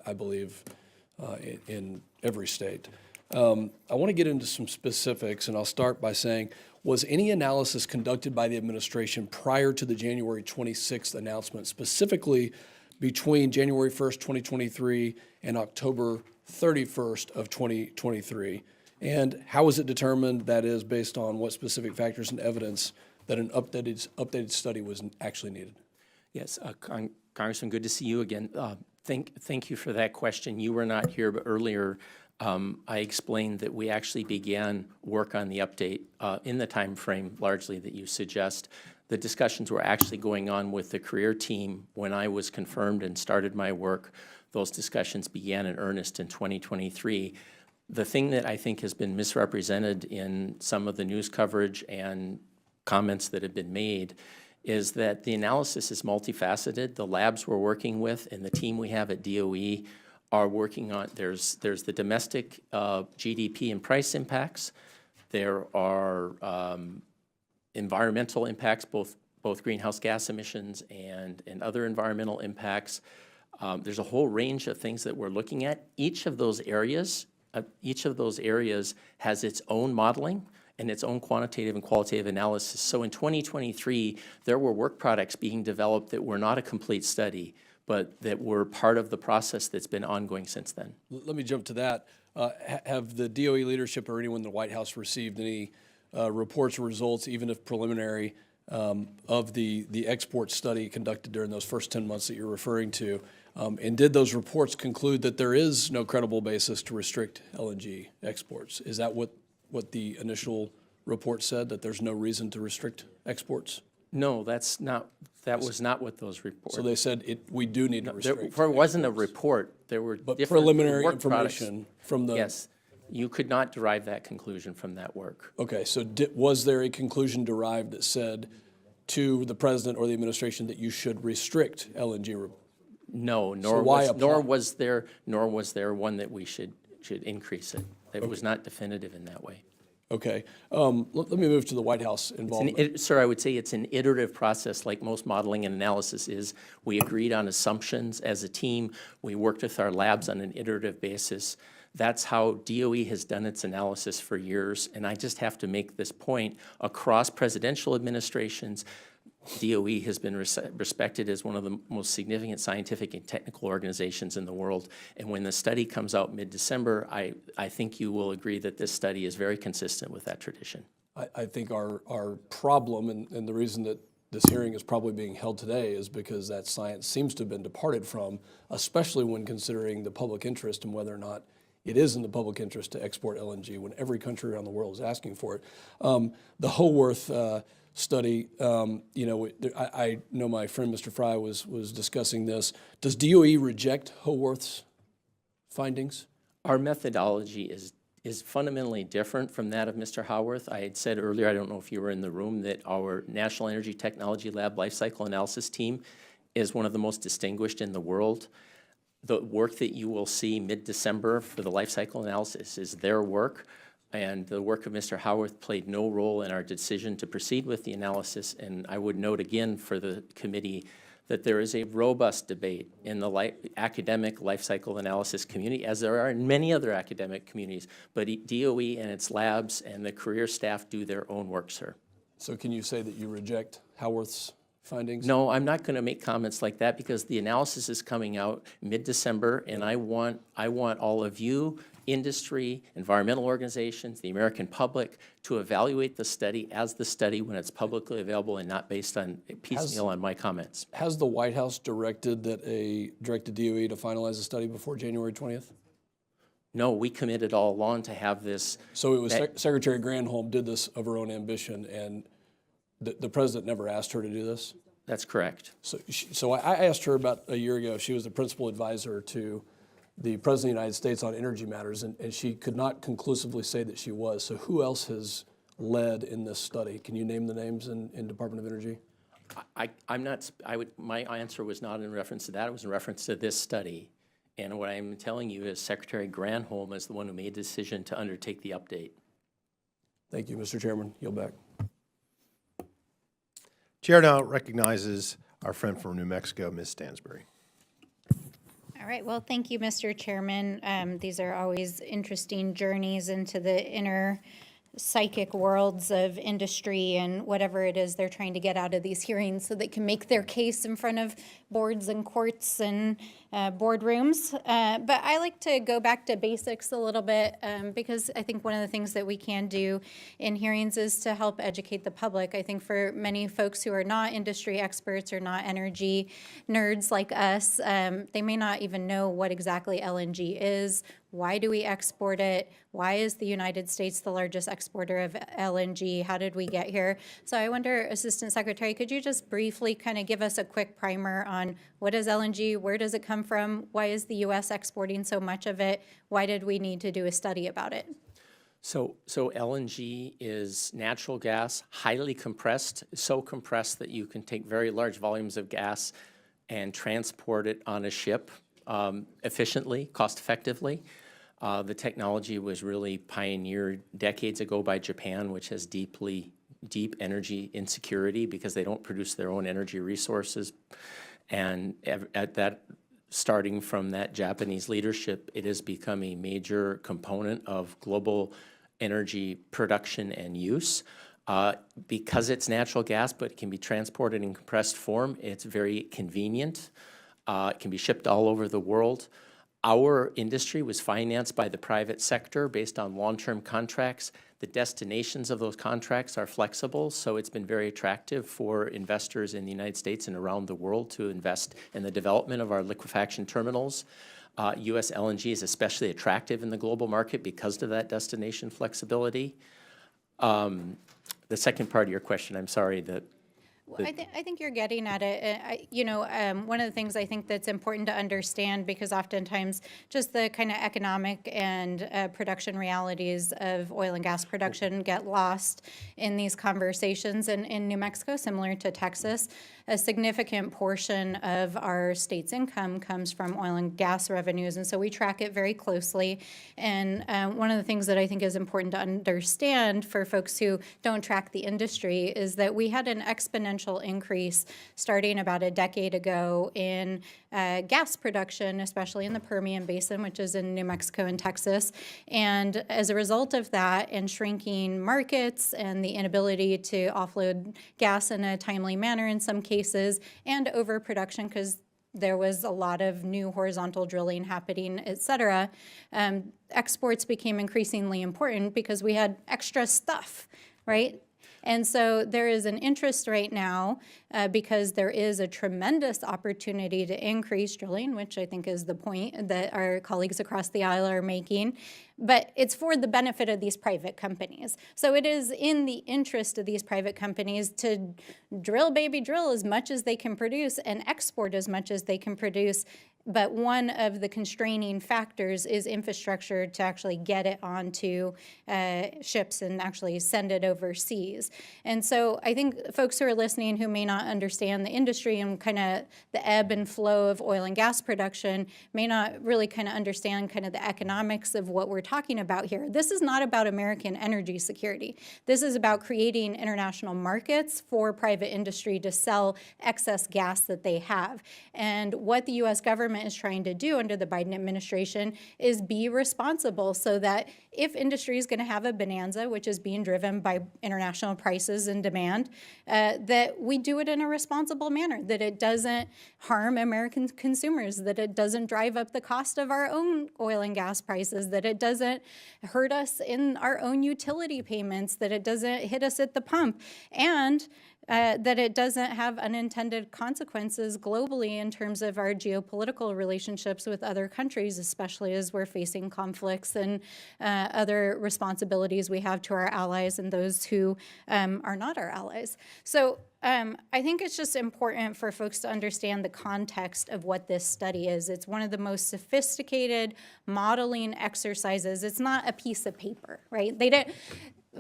I believe, in every state. I want to get into some specifics, and I'll start by saying, was any analysis conducted by the administration prior to the January 26th announcement, specifically between January 1st, 2023 and October 31st of 2023? And how was it determined, that is, based on what specific factors and evidence, that an updated study was actually needed? Yes, Congressman, good to see you again. Thank you for that question. You were not here, but earlier I explained that we actually began work on the update in the time frame largely that you suggest. The discussions were actually going on with the career team when I was confirmed and started my work. Those discussions began in earnest in 2023. The thing that I think has been misrepresented in some of the news coverage and comments that have been made is that the analysis is multifaceted. The labs we're working with and the team we have at DOE are working on, there's the domestic GDP and price impacts. There are environmental impacts, both greenhouse gas emissions and other environmental impacts. There's a whole range of things that we're looking at. Each of those areas has its own modeling and its own quantitative and qualitative analysis. So in 2023, there were work products being developed that were not a complete study, but that were part of the process that's been ongoing since then. Let me jump to that. Have the DOE leadership or anyone in the White House received any reports or results, even if preliminary, of the export study conducted during those first 10 months that you're referring to? And did those reports conclude that there is no credible basis to restrict LNG exports? Is that what the initial report said, that there's no reason to restrict exports? No, that was not what those reports. So they said we do need to restrict. There wasn't a report. There were But different preliminary work products. information from the. Yes, you could not derive that conclusion from that work. Okay, so was there a conclusion derived that said to the president or the administration that you should restrict LNG? No, why nor was there one that we should increase it. It was not definitive in that way. Okay, let me move to the White House involvement. Sir, I would say it's an iterative process, like most modeling and analysis is. We agreed on assumptions as a team. We worked with our labs on an iterative basis. That's how DOE has done its analysis for years. And I just have to make this point. Across presidential administrations, DOE has been respected as one of the most significant scientific and technical organizations in the world. And when the study comes out mid-December, I think you will agree that this study is very consistent with that tradition. I think our problem, and the reason that this hearing is probably being held today, is because that science seems to have been departed from, especially when considering the public interest and whether or not it is in the public interest to export LNG when every country around the world is asking for it. The Howarth study, I know my friend Mr. Fry was discussing this. Does DOE reject Howarth's findings? Our methodology is fundamentally different from that of Mr. Howarth. I had said earlier, I don't know if you were in the room, that our National Energy Technology Lab Life Cycle Analysis team is one of the most distinguished in the world. The work that you will see mid-December for the life cycle analysis is their work, and the work of Mr. Howarth played no role in our decision to proceed with the analysis. And I would note again for the committee that there is a robust debate in the academic life cycle analysis community, as there are in many other academic communities, but DOE and its labs and the career staff do their own work, sir. So can you say that you reject Howarth's findings? No, I'm not going to make comments like that because the analysis is coming out mid-December, and I want all of you, industry, environmental organizations, the American public, to evaluate the study as the study when it's publicly available and not based on piecemeal on my comments. Has the White House directed DOE to finalize the study before January 20th? No, we committed all along to have this. So it was Secretary Granholm did this of her own ambition, and the president never asked her to do this? That's correct. So I asked her about a year ago. She was the principal advisor to the President of the United States on energy matters, and she could not conclusively say that she was. So who else has led in this study? Can you name the names in Department of Energy? My answer was not in reference to that. It was in reference to this study. And what I'm telling you is Secretary Granholm is the one who made the decision to undertake the update. Thank you, Mr. Chairman. Yield back. Chair now recognizes our friend from New Mexico, Ms. Stansbury. All right, well, thank you, Mr. Chairman. These are always interesting journeys into the inner psychic worlds of industry and whatever it is they're trying to get out of these hearings so they can make their case in front of boards and courts and boardrooms. But I like to go back to basics a little bit because I think one of the things that we can do in hearings is to help educate the public. I think for many folks who are not industry experts or not energy nerds like us, they may not even know what exactly LNG is. Why do we export it? Why is the United States the largest exporter of LNG? How did we get here? So I wonder, Assistant Secretary, could you just briefly kind of give us a quick primer on what is LNG? Where does it come from? Why is the U.S. exporting so much of it? Why did we need to do a study about it? So LNG is natural gas, highly compressed, so compressed that you can take very large volumes of gas and transport it on a ship efficiently, cost-effectively. The technology was really pioneered decades ago by Japan, which has deep energy insecurity because they don't produce their own energy resources. And starting from that Japanese leadership, it has become a major component of global energy production and use. Because it's natural gas, but it can be transported in compressed form, it's very convenient. It can be shipped all over the world. Our industry was financed by the private sector based on long-term contracts. The destinations of those contracts are flexible, so it's been very attractive for investors in the United States and around the world to invest in the development of our liquefaction terminals. U.S. LNG is especially attractive in the global market because of that destination flexibility. The second part of your question, I'm sorry, I think you're getting at it. One of the things I think that's important to understand, because oftentimes just the kind of economic and production realities of oil and gas production get lost in these conversations. And in New Mexico, similar to Texas, a significant portion of our state's income comes from oil and gas revenues. And so we track it very closely. And one of the things that I think is important to understand for folks who don't track the industry is that we had an exponential increase starting about a decade ago in gas production, especially in the Permian Basin, which is in New Mexico and Texas. And as a result of that and shrinking markets and the inability to offload gas in a timely manner in some cases, and overproduction because there was a lot of new horizontal drilling happening, et cetera, exports became increasingly important because we had extra stuff, right? And so there is an interest right now because there is a tremendous opportunity to increase drilling, which I think is the point that our colleagues across the aisle are making. But it's for the benefit of these private companies. So it is in the interest of these private companies to drill, baby, drill as much as they can produce and export as much as they can produce. But one of the constraining factors is infrastructure to actually get it onto ships and actually send it overseas. And so I think folks who are listening who may not understand the industry and kind of the ebb and flow of oil and gas production may not really kind of understand kind of the economics of what we're talking about here. This is not about American energy security. This is about creating international markets for private industry to sell excess gas that they have. And what the U.S. government is trying to do under the Biden administration is be responsible so that if industry is going to have a bonanza, which is being driven by international prices and demand, that we do it in a responsible manner, that it doesn't harm American consumers, that it doesn't drive up the cost of our own oil and gas prices, that it doesn't hurt us in our own utility payments, that it doesn't hit us at the pump, and that it doesn't have unintended consequences globally in terms of our geopolitical relationships with other countries, especially as we're facing conflicts and other responsibilities we have to our allies and those who are not our allies. So I think it's just important for folks to understand the context of what this study is. It's one of the most sophisticated modeling exercises. It's not a piece of paper, right?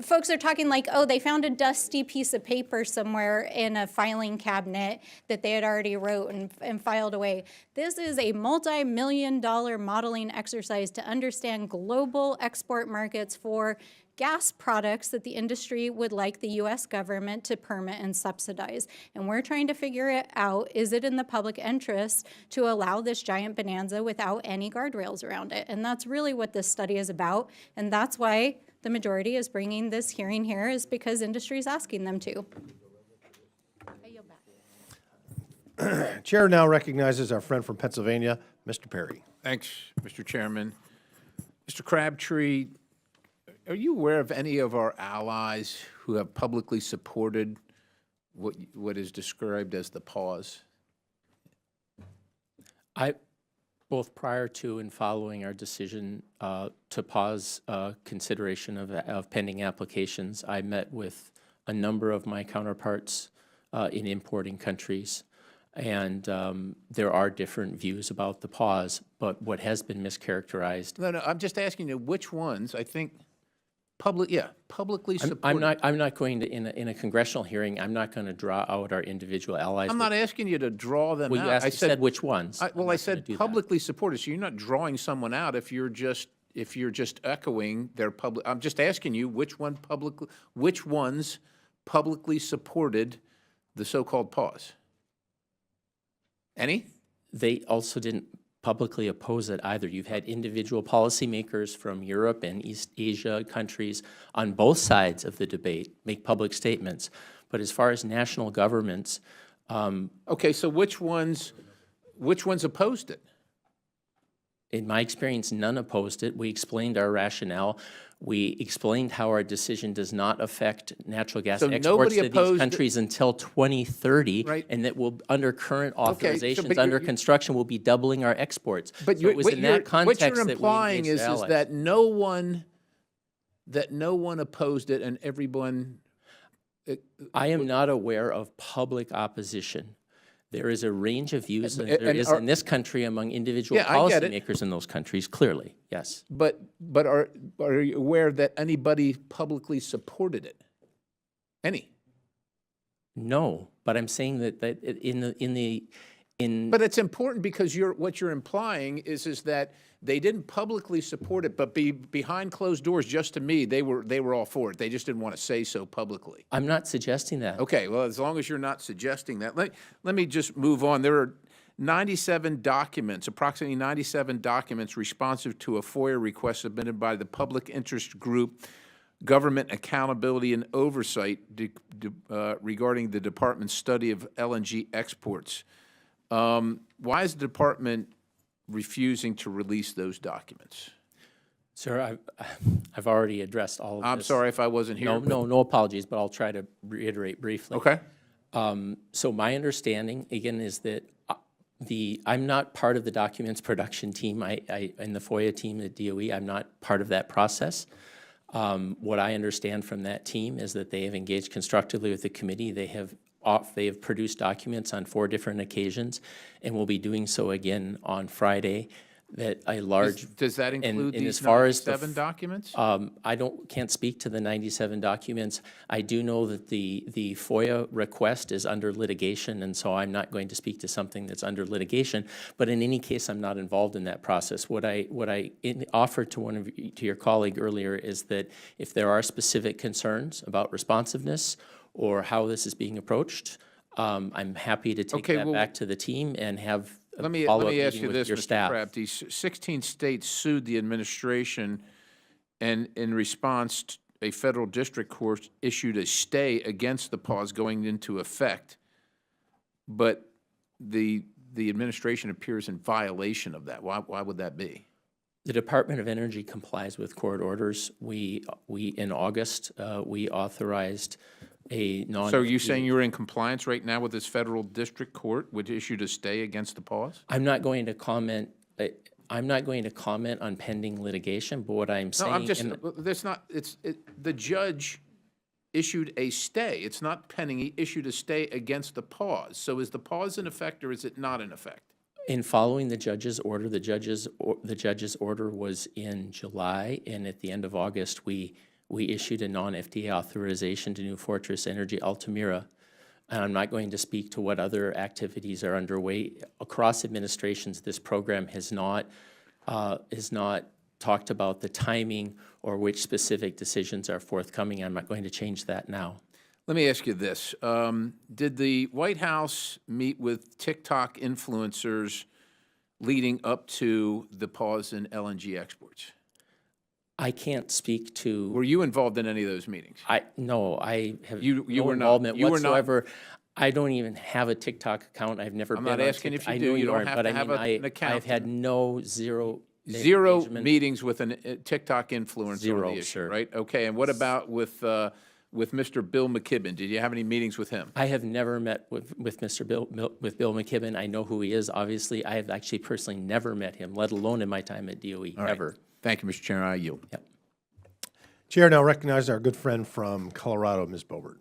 Folks are talking like, oh, they found a dusty piece of paper somewhere in a filing cabinet that they had already wrote and filed away. This is a multi-million-dollar modeling exercise to understand global export markets for gas products that the industry would like the U.S. government to permit and subsidize. And we're trying to figure it out, is it in the public interest to allow this giant bonanza without any guardrails around it? And that's really what this study is about, and that's why the majority is bringing this hearing here, is because industry is asking them to. I yield back. Chair now recognizes our friend from Pennsylvania, Mr. Perry. Thanks, Mr. Chairman. Mr. Crabtree, are you aware of any of our allies who have publicly supported what is described as the pause? Both prior to and following our decision to pause consideration of pending applications, I met with a number of my counterparts in importing countries, and there are different views about the pause, but what has been mischaracterized. No, I'm just asking you which ones. I think publicly supported. I'm not going to, in a congressional hearing, I'm not going to draw out our individual allies. I'm not asking you to draw them Well, out. you asked, said which ones. I said publicly supported, so you're not drawing someone out if you're just echoing their public. I'm just asking you which ones publicly supported the so-called pause. Any? They also didn't publicly oppose it either. You've had individual policymakers from Europe and East Asia countries on both sides of the debate make public statements. But as far as national governments, okay, so which ones opposed it? in my experience, none opposed it. We explained our rationale. We explained how our decision does not affect natural gas So exports nobody to these opposed it- countries until 2030, Right. and that will, under current Okay, so authorizations, but under you're- construction, will be doubling our exports. But So it was in that what context you're that we implying engaged is allies. that no one opposed it and everyone. I am not aware of public opposition. There is a range of views that there and is are- in this country among individual Yeah, I get it. policymakers in those countries, clearly, yes. But are you aware that anybody publicly supported it? Any? No, but I'm saying that in But it's important because what you're implying is that they didn't publicly support it, but behind closed doors, just to me, they were all for it. They just didn't want to say so publicly. I'm not suggesting that. Okay, well, as long as you're not suggesting that, let me just move on. There are 97 documents, approximately 97 documents responsive to a FOIA request submitted by the public interest group Government Accountability and Oversight regarding the department's study of LNG exports. Why is the department refusing to release those documents? Sir, I've already addressed all of this. I'm sorry if I wasn't here. No apologies, but I'll try to reiterate briefly. Okay. So my understanding, again, is that I'm not part of the documents production team. In the FOIA team at DOE, I'm not part of that process. What I understand from that team is that they have engaged constructively with the committee. They have produced documents on 4 different occasions, and will be doing so again on Friday. That a large Does that include and these as far as 97 documents? I can't speak to the 97 documents. I do know that the FOIA request is under litigation, and so I'm not going to speak to something that's under litigation. But in any case, I'm not involved in that process. What I offered to your colleague earlier is that if there are specific concerns about responsiveness or how this is being approached, I'm happy to take that back to the team and have a follow-up Let me ask meeting you with this, your Mr. staff. Crabtree. 16 states sued the administration And in response, a federal district court issued a stay against the pause going into effect, but the administration appears in violation of that. Why would that be? The Department of Energy complies with court orders. We in August, we authorized a non. So are you saying you're in compliance right now with this federal district court, which issued a stay against the pause? I'm not going to comment. I'm not going to comment on pending litigation, but what I'm No, saying. I'm just, that's not, the judge issued a stay. It's not pending. He issued a stay against the pause. So is the pause in effect or is it not in effect? In following the judge's order, the judge's order was in July, and at the end of August, we issued a non-FTA authorization to New Fortress Energy Altamira. And I'm not going to speak to what other activities are underway. Across administrations, this program has not talked about the timing or which specific decisions are forthcoming. I'm not going to change that now. Let me ask you this. Did the White House meet with TikTok influencers leading up to the pause in LNG exports? I can't speak to. Were you involved in any of those meetings? No, I have You no were not. involvement You were not. whatsoever. I don't even have a TikTok account. I've never I'm been not on asking if you I do. know You don't aren't, have but to I have mean, an account. I've had zero Zero engagement. meetings with a TikTok influencer on Zero, the issue, sir. right? Okay, and what about with Mr. Bill McKibben? Did you have any meetings with him? I have never met with Bill McKibben. I know who he is, obviously. I have actually personally never met him, let alone in my time at DOE, All right. ever. Thank you, Mr. Chairman. I yield. Yep. Chair now recognizes our good friend from Colorado, Ms. Boebert.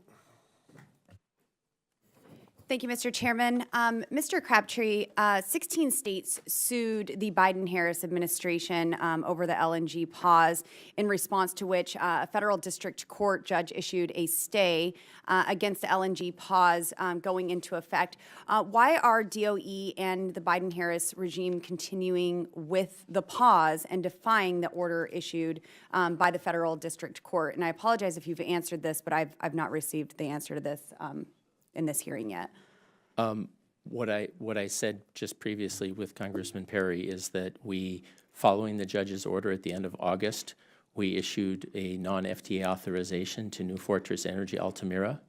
Thank you, Mr. Chairman. Mr. Crabtree, 16 states sued the Biden-Harris administration over the LNG pause, in response to which a federal district court judge issued a stay against the LNG pause going into effect. Why are DOE and the Biden-Harris regime continuing with the pause and defying the order issued by the federal district court? And I apologize if you've answered this, but I've not received the answer to this in this hearing yet. What I said just previously with Congressman Perry is that following the judge's order at the end of August, we issued a non-FTA authorization to New Fortress Energy Altamira,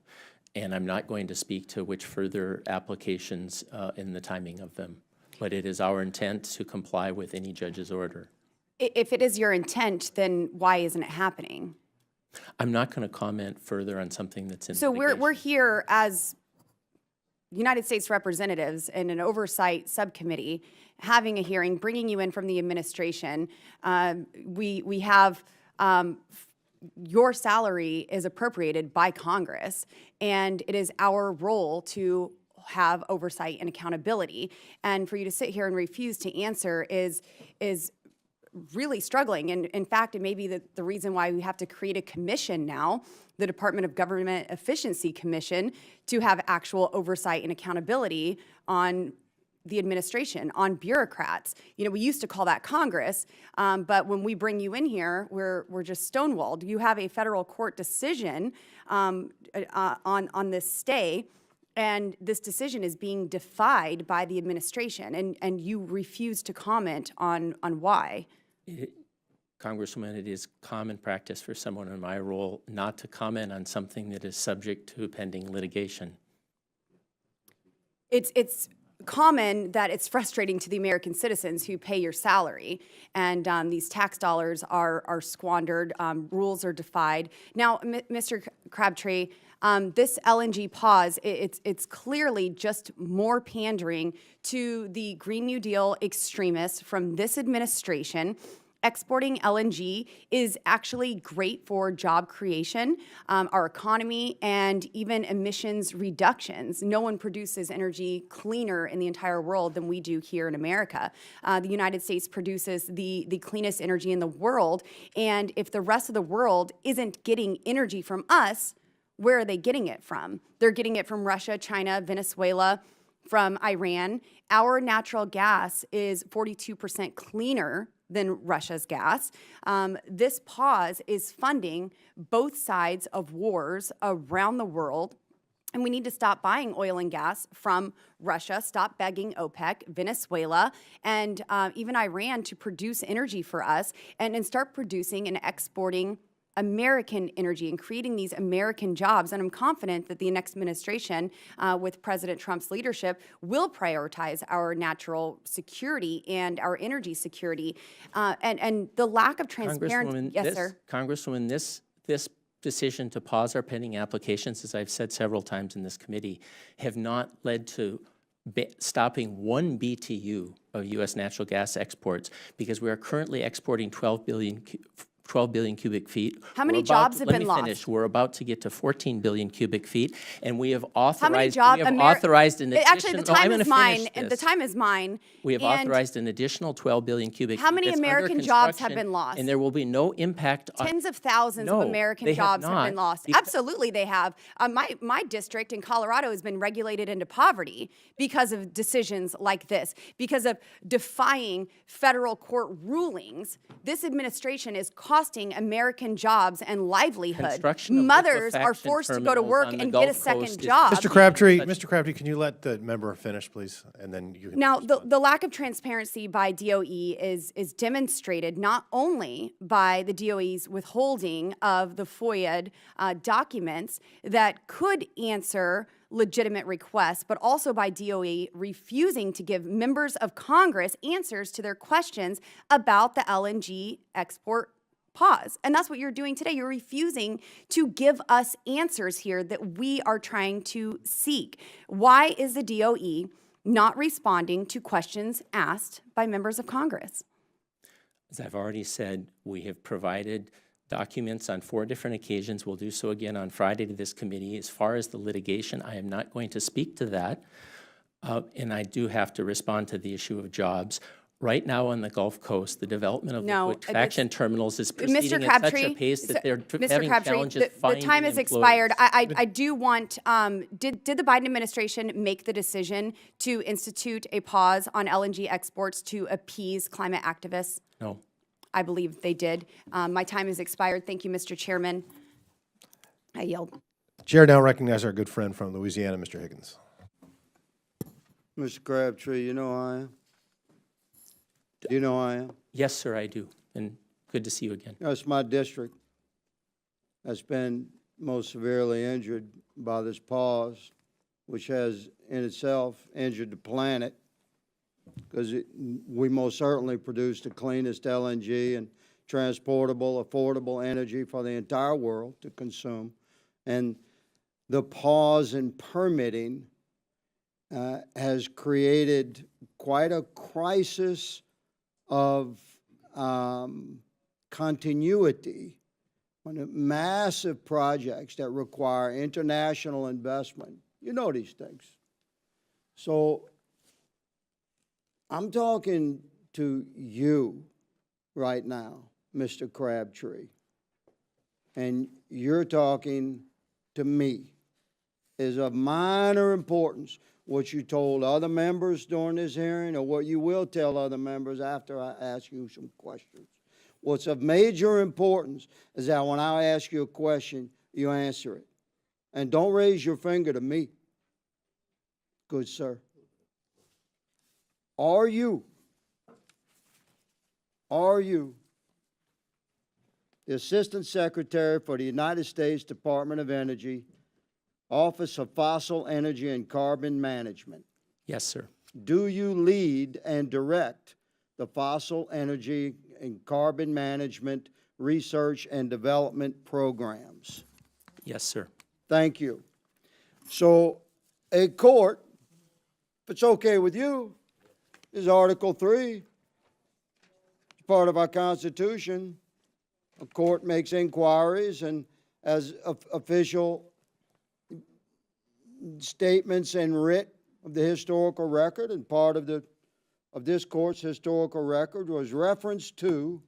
and I'm not going to speak to which further applications in the timing of them, but it is our intent to comply with any judge's order. If it is your intent, then why isn't it happening? I'm not going to comment further on something that's in So litigation. we're here as United States representatives in an oversight subcommittee, having a hearing, bringing you in from the administration. We have your salary is appropriated by Congress, and it is our role to have oversight and accountability. And for you to sit here and refuse to answer is really struggling. And in fact, it may be the reason why we have to create a commission now, the Department of Government Efficiency Commission, to have actual oversight and accountability on the administration, on bureaucrats. You know, we used to call that Congress, but when we bring you in here, we're just stonewalled. You have a federal court decision on this stay, and this decision is being defied by the administration, and you refuse to comment on why. Congresswoman, it is common practice for someone in my role not to comment on something that is subject to pending litigation. It's common that it's frustrating to the American citizens who pay your salary, and these tax dollars are squandered, rules are defied. Now, Mr. Crabtree, this LNG pause, it's clearly just more pandering to the Green New Deal extremists from this administration. Exporting LNG is actually great for job creation, our economy, and even emissions reductions. No one produces energy cleaner in the entire world than we do here in America. The United States produces the cleanest energy in the world, and if the rest of the world isn't getting energy from us, where are they getting it from? They're getting it from Russia, China, Venezuela, from Iran. Our natural gas is 42% cleaner than Russia's gas. This pause is funding both sides of wars around the world. And we need to stop buying oil and gas from Russia, stop begging OPEC, Venezuela, and even Iran to produce energy for us, and start producing and exporting American energy and creating these American jobs. And I'm confident that the next administration, with President Trump's leadership, will prioritize our natural security and our energy security. And the lack of transparency. Yes, sir. Congresswoman, this decision to pause our pending applications, as I've said several times in this committee, have not led to stopping 1 BTU of U.S. natural gas exports, because we are currently exporting 12 billion cubic feet. How many jobs have been lost? Let me finish. We're about to get to 14 billion cubic feet, and we have authorized. How many jobs? Authorized an additional. Actually, the time is mine. The time is mine. We have authorized an additional 12 billion cubic feet. How many that's under American jobs have construction, been lost? And there will be no impact on. Tens of thousands of American jobs have been lost. Absolutely, they have. My district in Colorado has been regulated into poverty because of decisions like this, because of defying federal court rulings. This administration is costing American jobs and livelihood. Mothers are forced to go to work and get a second job. Mr. Crabtree, can you let the member finish, please? And then you can Now, the lack of transparency by DOE is demonstrated not only by the DOE's withholding of the FOIA documents that could answer legitimate requests, but also by DOE refusing to give members of Congress answers to their questions about the LNG export pause. And that's what you're doing today. You're refusing to give us answers here that we are trying to seek. Why is the DOE not responding to questions asked by members of Congress? As I've already said, we have provided documents on 4 different occasions. We'll do so again on Friday to this committee. As far as the litigation, I am not going to speak to that. And I do have to respond to the issue of jobs. Right now on the Gulf Coast, the development of liquefaction terminals is proceeding at such a pace that they're having challenges finding the time has expired. I do want, did the Biden administration make the decision to institute a pause on LNG exports to appease climate activists? No. I believe they did. My time has expired. Thank you, Mr. Chairman. I yield. Chair now recognizes our good friend from Louisiana, Mr. Higgins. Mr. Crabtree, you know I am. Do you know I am? Yes, sir, I do. And good to see you again. That's my district that's been most severely injured by this pause, which has in itself injured the planet, because we most certainly produce the cleanest LNG and transportable, affordable energy for the entire world to consume. And the pause in permitting has created quite a crisis of continuity on massive projects that require international investment. You know these things. So I'm talking to you right now, Mr. Crabtree, and you're talking to me. Is of minor importance what you told other members during this hearing or what you will tell other members after I ask you some questions. What's of major importance is that when I ask you a question, you answer it. And don't raise your finger to me. Good sir. Are you the Assistant Secretary for the United States Department of Energy, Office of Fossil Energy and Carbon Management? Yes, sir. Do you lead and direct the fossil energy and carbon management research and development programs? Yes, sir. Thank you. So a court, if it's okay with you, is Article 3. It's part of our Constitution. A court makes inquiries and as official statements and writ of the historical record, and part of this court's historical record was reference to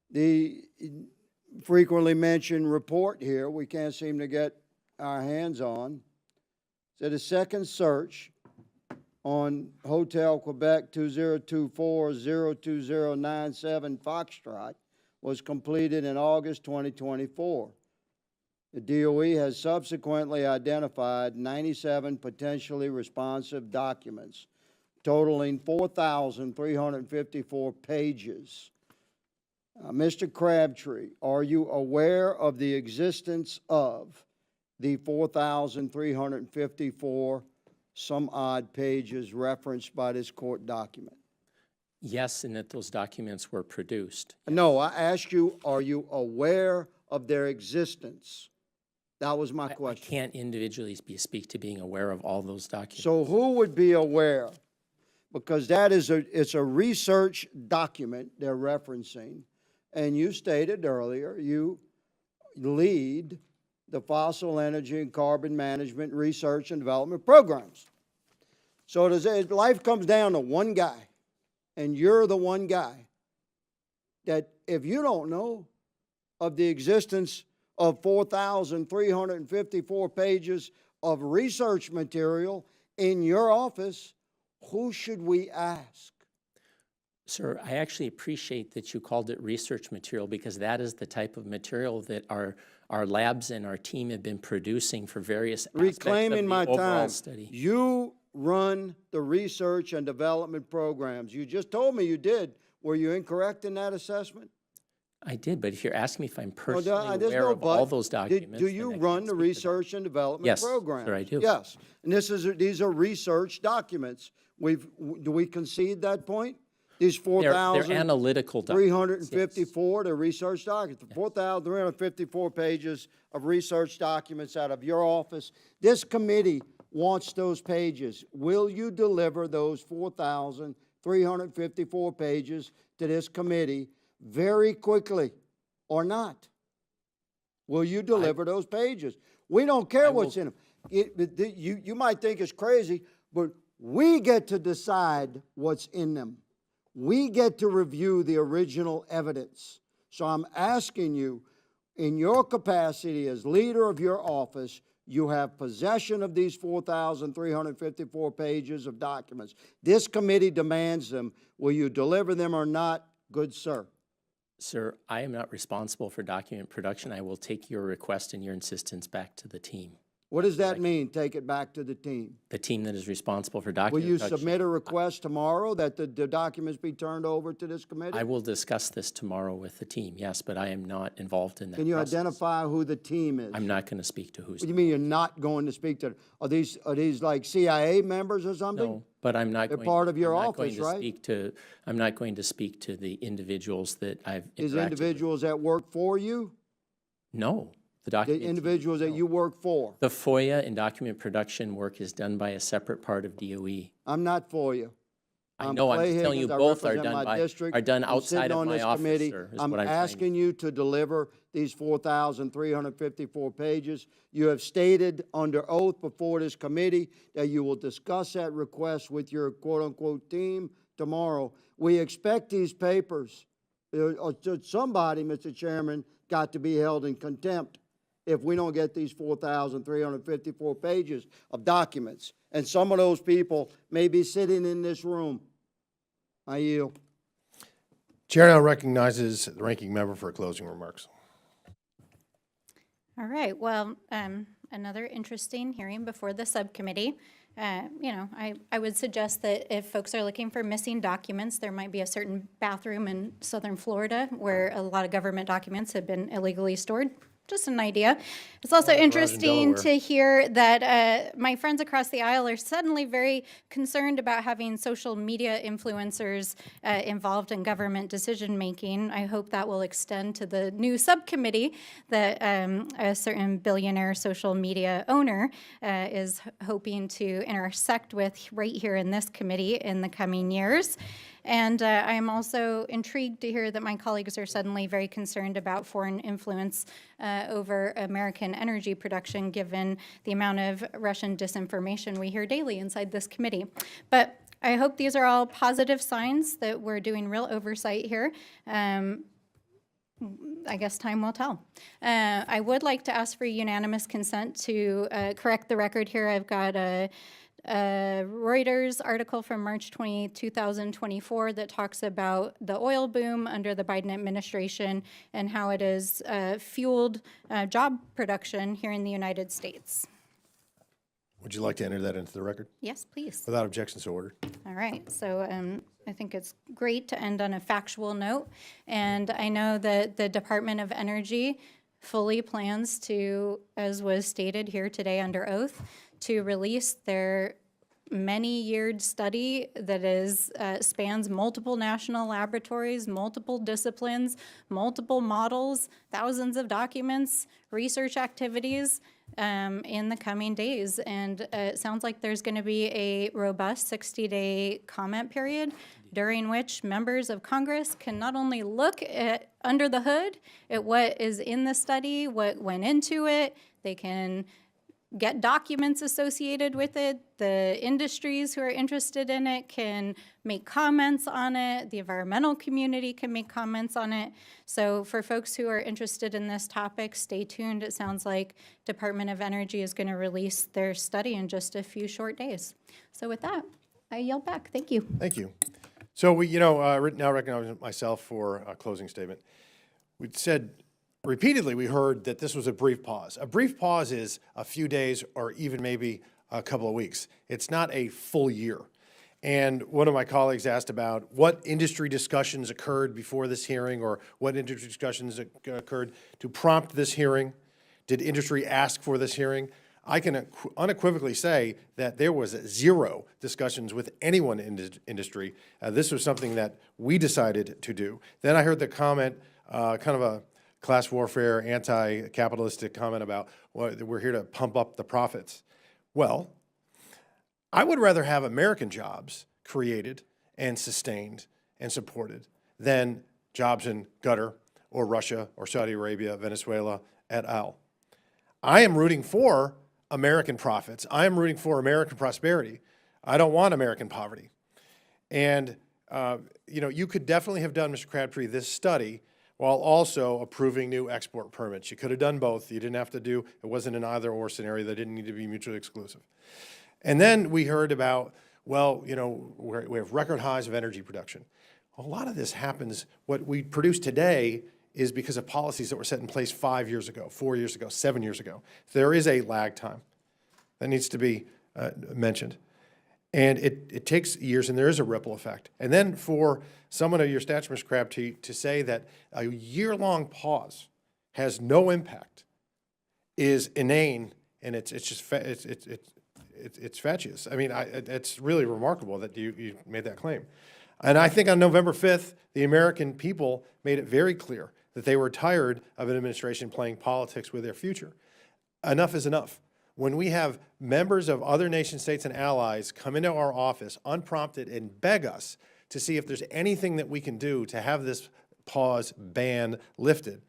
the frequently mentioned report here we can't seem to get our hands on. That a second search on Hotel Quebec 2024-02097 Foxtrot was completed in August 2024. The DOE has subsequently identified 97 potentially responsive documents totaling 4,354 pages. Mr. Crabtree, are you aware of the existence of the 4,354 some odd pages referenced by this court document? Yes, and that those documents were produced. No, I asked you, are you aware of their existence? That was my I question. can't individually speak to being aware of all those documents. So who would be aware? Because it's a research document they're referencing. And you stated earlier, you lead the fossil energy and carbon management research and development programs. So life comes down to one guy, and you're the one guy that if you don't know of the existence of 4,354 pages of research material in your office, who should we ask? Sir, I actually appreciate that you called it research material because that is the type of material that our labs and our team have been producing for various aspects of Reclaiming the my overall time. study. You run the research and development programs. You just told me you did. Were you incorrect in that assessment? I did, but if you're asking me if I'm Well, personally there's aware no of all but. those documents, Do then you I run can't the speak to that. research and development Yes, programs? sir, I do. Yes, and these are research documents. Do we concede that point? These They're analytical documents. 354, they're research documents, 4,354 pages of research documents out of your office. This committee wants those pages. Will you deliver those 4,354 pages to this committee very quickly or not? Will you deliver those pages? We don't care what's in them. You might think it's crazy, but we get to decide what's in them. We get to review the original evidence. So I'm asking you, in your capacity as leader of your office, you have possession of these 4,354 pages of documents. This committee demands them. Will you deliver them or not? Good sir. Sir, I am not responsible for document production. I will take your request and your insistence back to the team. What does that mean, take it back to the team? The team that is responsible for Will document you production. submit a request tomorrow that the documents be turned over to this committee? I will discuss this tomorrow with the team, yes, but I am not involved in that Can you process. identify who the team is? I'm not going to speak to who's. What do you mean you're not going to speak to? Are these like CIA members or something? No, but I'm not They're going. part of your I'm not office, going to right? speak to. I'm not going to speak to the individuals that I've interacted These with. individuals that work for you? No, the The document. individuals that you work for? The FOIA and document production work is done by a separate part of DOE. I'm not for you. I know, I'm just telling you, both are done outside of my office, sir, is I'm what I'm trying to asking you to deliver these 4,354 pages. You have stated under oath before this committee that you will discuss that request with your quote-unquote team tomorrow. We expect these papers. Somebody, Mr. Chairman, got to be held in contempt if we don't get these 4,354 pages of documents. And some of those people may be sitting in this room. I yield. Chair now recognizes the ranking member for closing remarks. All right, well, another interesting hearing before the subcommittee. I would suggest that if folks are looking for missing documents, there might be a certain bathroom in southern Florida where a lot of government documents have been illegally stored. Just an idea. It's also interesting to hear that my friends across the aisle are suddenly very concerned about having social media influencers involved in government decision-making. I hope that will extend to the new subcommittee that a certain billionaire social media owner is hoping to intersect with right here in this committee in the coming years. And I am also intrigued to hear that my colleagues are suddenly very concerned about foreign influence over American energy production, given the amount of Russian disinformation we hear daily inside this committee. But I hope these are all positive signs that we're doing real oversight here. I guess time will tell. I would like to ask for unanimous consent to correct the record here. I've got Reuters article from March 28, 2024 that talks about the oil boom under the Biden administration and how it has fueled job production here in the United States. Would you like to enter that into the record? Yes, please. Without objection, so ordered. All right, so I think it's great to end on a factual note. And I know that the Department of Energy fully plans to, as was stated here today under oath, to release their many-yeared study that is spans multiple national laboratories, multiple disciplines, multiple models, thousands of documents, research activities in the coming days. And it sounds like there's going to be a robust 60-day comment period during which members of Congress can not only look at under the hood at what is in the study, what went into it, they can get documents associated with it. The industries who are interested in it can make comments on it. The environmental community can make comments on it. So for folks who are interested in this topic, stay tuned. It sounds like Department of Energy is going to release their study in just a few short days. So with that, I yield back. Thank you. Thank you. So we, now recognize myself for a closing statement. We said repeatedly, we heard that this was a brief pause. A brief pause is a few days or even maybe a couple of weeks. It's not a full year. And one of my colleagues asked about what industry discussions occurred before this hearing or what industry discussions occurred to prompt this hearing. Did industry ask for this hearing? I can unequivocally say that there was zero discussions with anyone in industry. This was something that we decided to do. Then I heard the comment, kind of a class warfare, anti-capitalistic comment about, well, we're here to pump up the profits. Well, I would rather have American jobs created and sustained and supported than jobs in Qatar or Russia or Saudi Arabia, Venezuela, et al. I am rooting for American profits. I am rooting for American prosperity. I don't want American poverty. And, you could definitely have done, Mr. Crabtree, this study while also approving new export permits. You could have done both. You didn't have to do, it wasn't an either or scenario. They didn't need to be mutually exclusive. And then we heard about, well, we have record highs of energy production. A lot of this happens, what we produce today is because of policies that were set in place 5 years ago, 4 years ago, 7 years ago. There is a lag time that needs to be mentioned. And it takes years, and there is a ripple effect. And then for someone of your stature, Mr. Crabtree, to say that a year-long pause has no impact is inane, and it's fatuous. I mean, it's really remarkable that you made that claim. And I think on November 5th, the American people made it very clear that they were tired of an administration playing politics with their future. Enough is enough. When we have members of other nation states and allies come into our office unprompted and beg us to see if there's anything that we can do to have this pause ban lifted,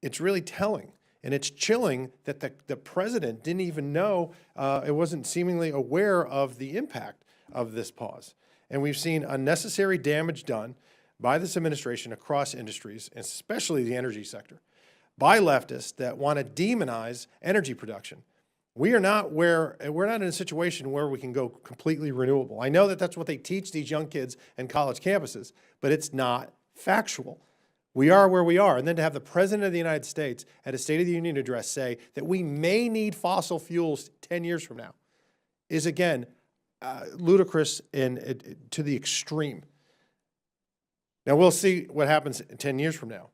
it's really telling. And it's chilling that the president didn't even know, it wasn't seemingly aware of the impact of this pause. And we've seen unnecessary damage done by this administration across industries, and especially the energy sector, by leftists that want to demonize energy production. We're not in a situation where we can go completely renewable. I know that that's what they teach these young kids in college campuses, but it's not factual. We are where we are. And then to have the President of the United States at a State of the Union address say that we may need fossil fuels 10 years from now is, again, ludicrous and to the extreme. Now, we'll see what happens 10 years from now.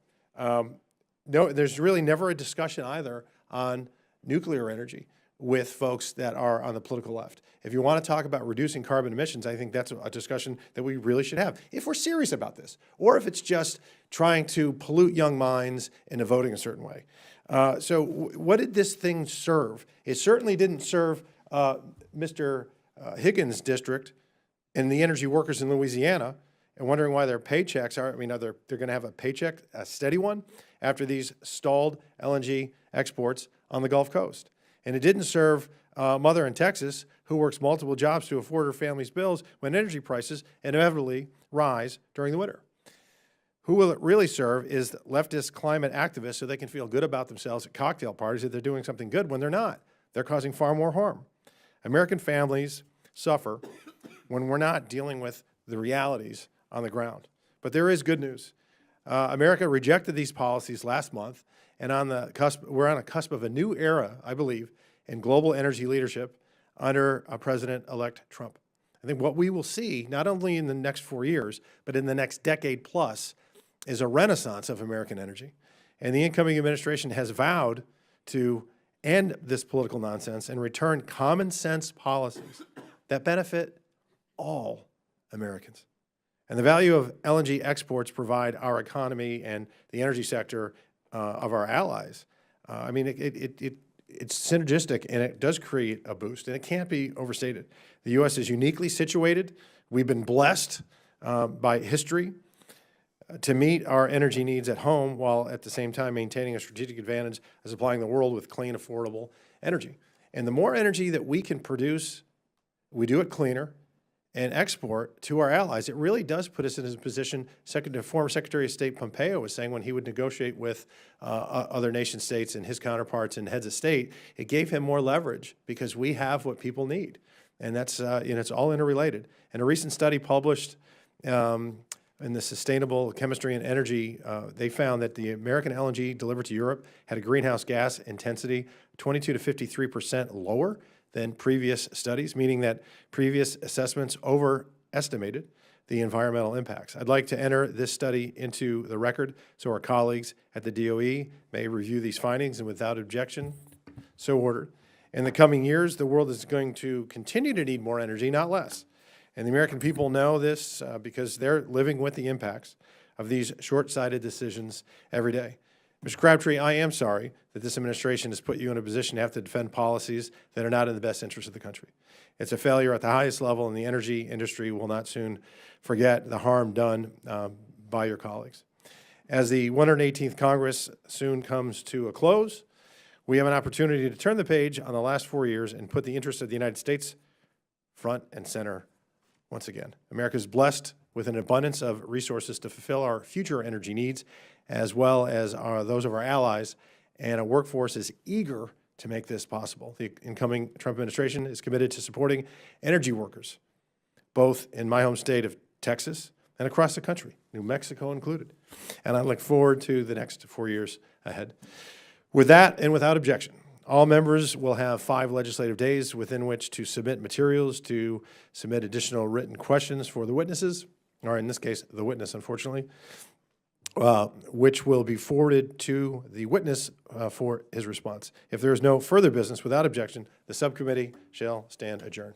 No, there's really never a discussion either on nuclear energy with folks that are on the political left. If you want to talk about reducing carbon emissions, I think that's a discussion that we really should have, if we're serious about this, or if it's just trying to pollute young minds into voting a certain way. So what did this thing serve? It certainly didn't serve Mr. Higgins' district and the energy workers in Louisiana, and wondering why their paychecks are, they're going to have a paycheck, a steady one, after these stalled LNG exports on the Gulf Coast. And it didn't serve mother in Texas, who works multiple jobs to afford her family's bills when energy prices inevitably rise during the winter. Who will it really serve is leftist climate activists so they can feel good about themselves at cocktail parties that they're doing something good when they're not. They're causing far more harm. American families, suffer when we're not dealing with the realities on the ground. But there is good news. America rejected these policies last month, and we're on a cusp of a new era, I believe, in global energy leadership under President-elect Trump. I think what we will see, not only in the next 4 years, but in the next decade plus, is a renaissance of American energy. And the incoming administration has vowed to end this political nonsense and return common sense policies that benefit all Americans. And the value of LNG exports provide our economy and the energy sector of our allies. I mean, it's synergistic, and it does create a boost, and it can't be overstated. The U.S. is uniquely situated. We've been blessed by history to meet our energy needs at home while at the same time maintaining a strategic advantage of supplying the world with clean, affordable energy. And the more energy that we can produce, we do it cleaner, and export to our allies, it really does put us in a position, former Secretary of State Pompeo was saying when he would negotiate with other nation states and his counterparts and heads of state, it gave him more leverage because we have what people need. And that's, it's all interrelated. And a recent study published in the Sustainable Chemistry and Energy, they found that the American LNG delivered to Europe had a greenhouse gas intensity 22 to 53% lower than previous studies, meaning that previous assessments overestimated the environmental impacts. I'd like to enter this study into the record so our colleagues at the DOE may review these findings, and without objection, so ordered. In the coming years, the world is going to continue to need more energy, not less. And the American people know this because they're living with the impacts of these short-sighted decisions every day. Mr. Crabtree, I am sorry that this administration has put you in a position to have to defend policies that are not in the best interest of the country. It's a failure at the highest level, and the energy industry will not soon forget the harm done by your colleagues. As the 118th Congress soon comes to a close, we have an opportunity to turn the page on the last 4 years and put the interests of the United States front and center once again. America is blessed with an abundance of resources to fulfill our future energy needs, as well as those of our allies, and a workforce is eager to make this possible. The incoming Trump administration is committed to supporting energy workers, both in my home state of Texas and across the country, New Mexico included. And I look forward to the next 4 years ahead. With that, and without objection, all members will have 5 legislative days within which to submit materials, to submit additional written questions for the witnesses, or in this case, the witness, unfortunately, which will be forwarded to the witness for his response. If there is no further business, without objection, the subcommittee shall stand adjourned.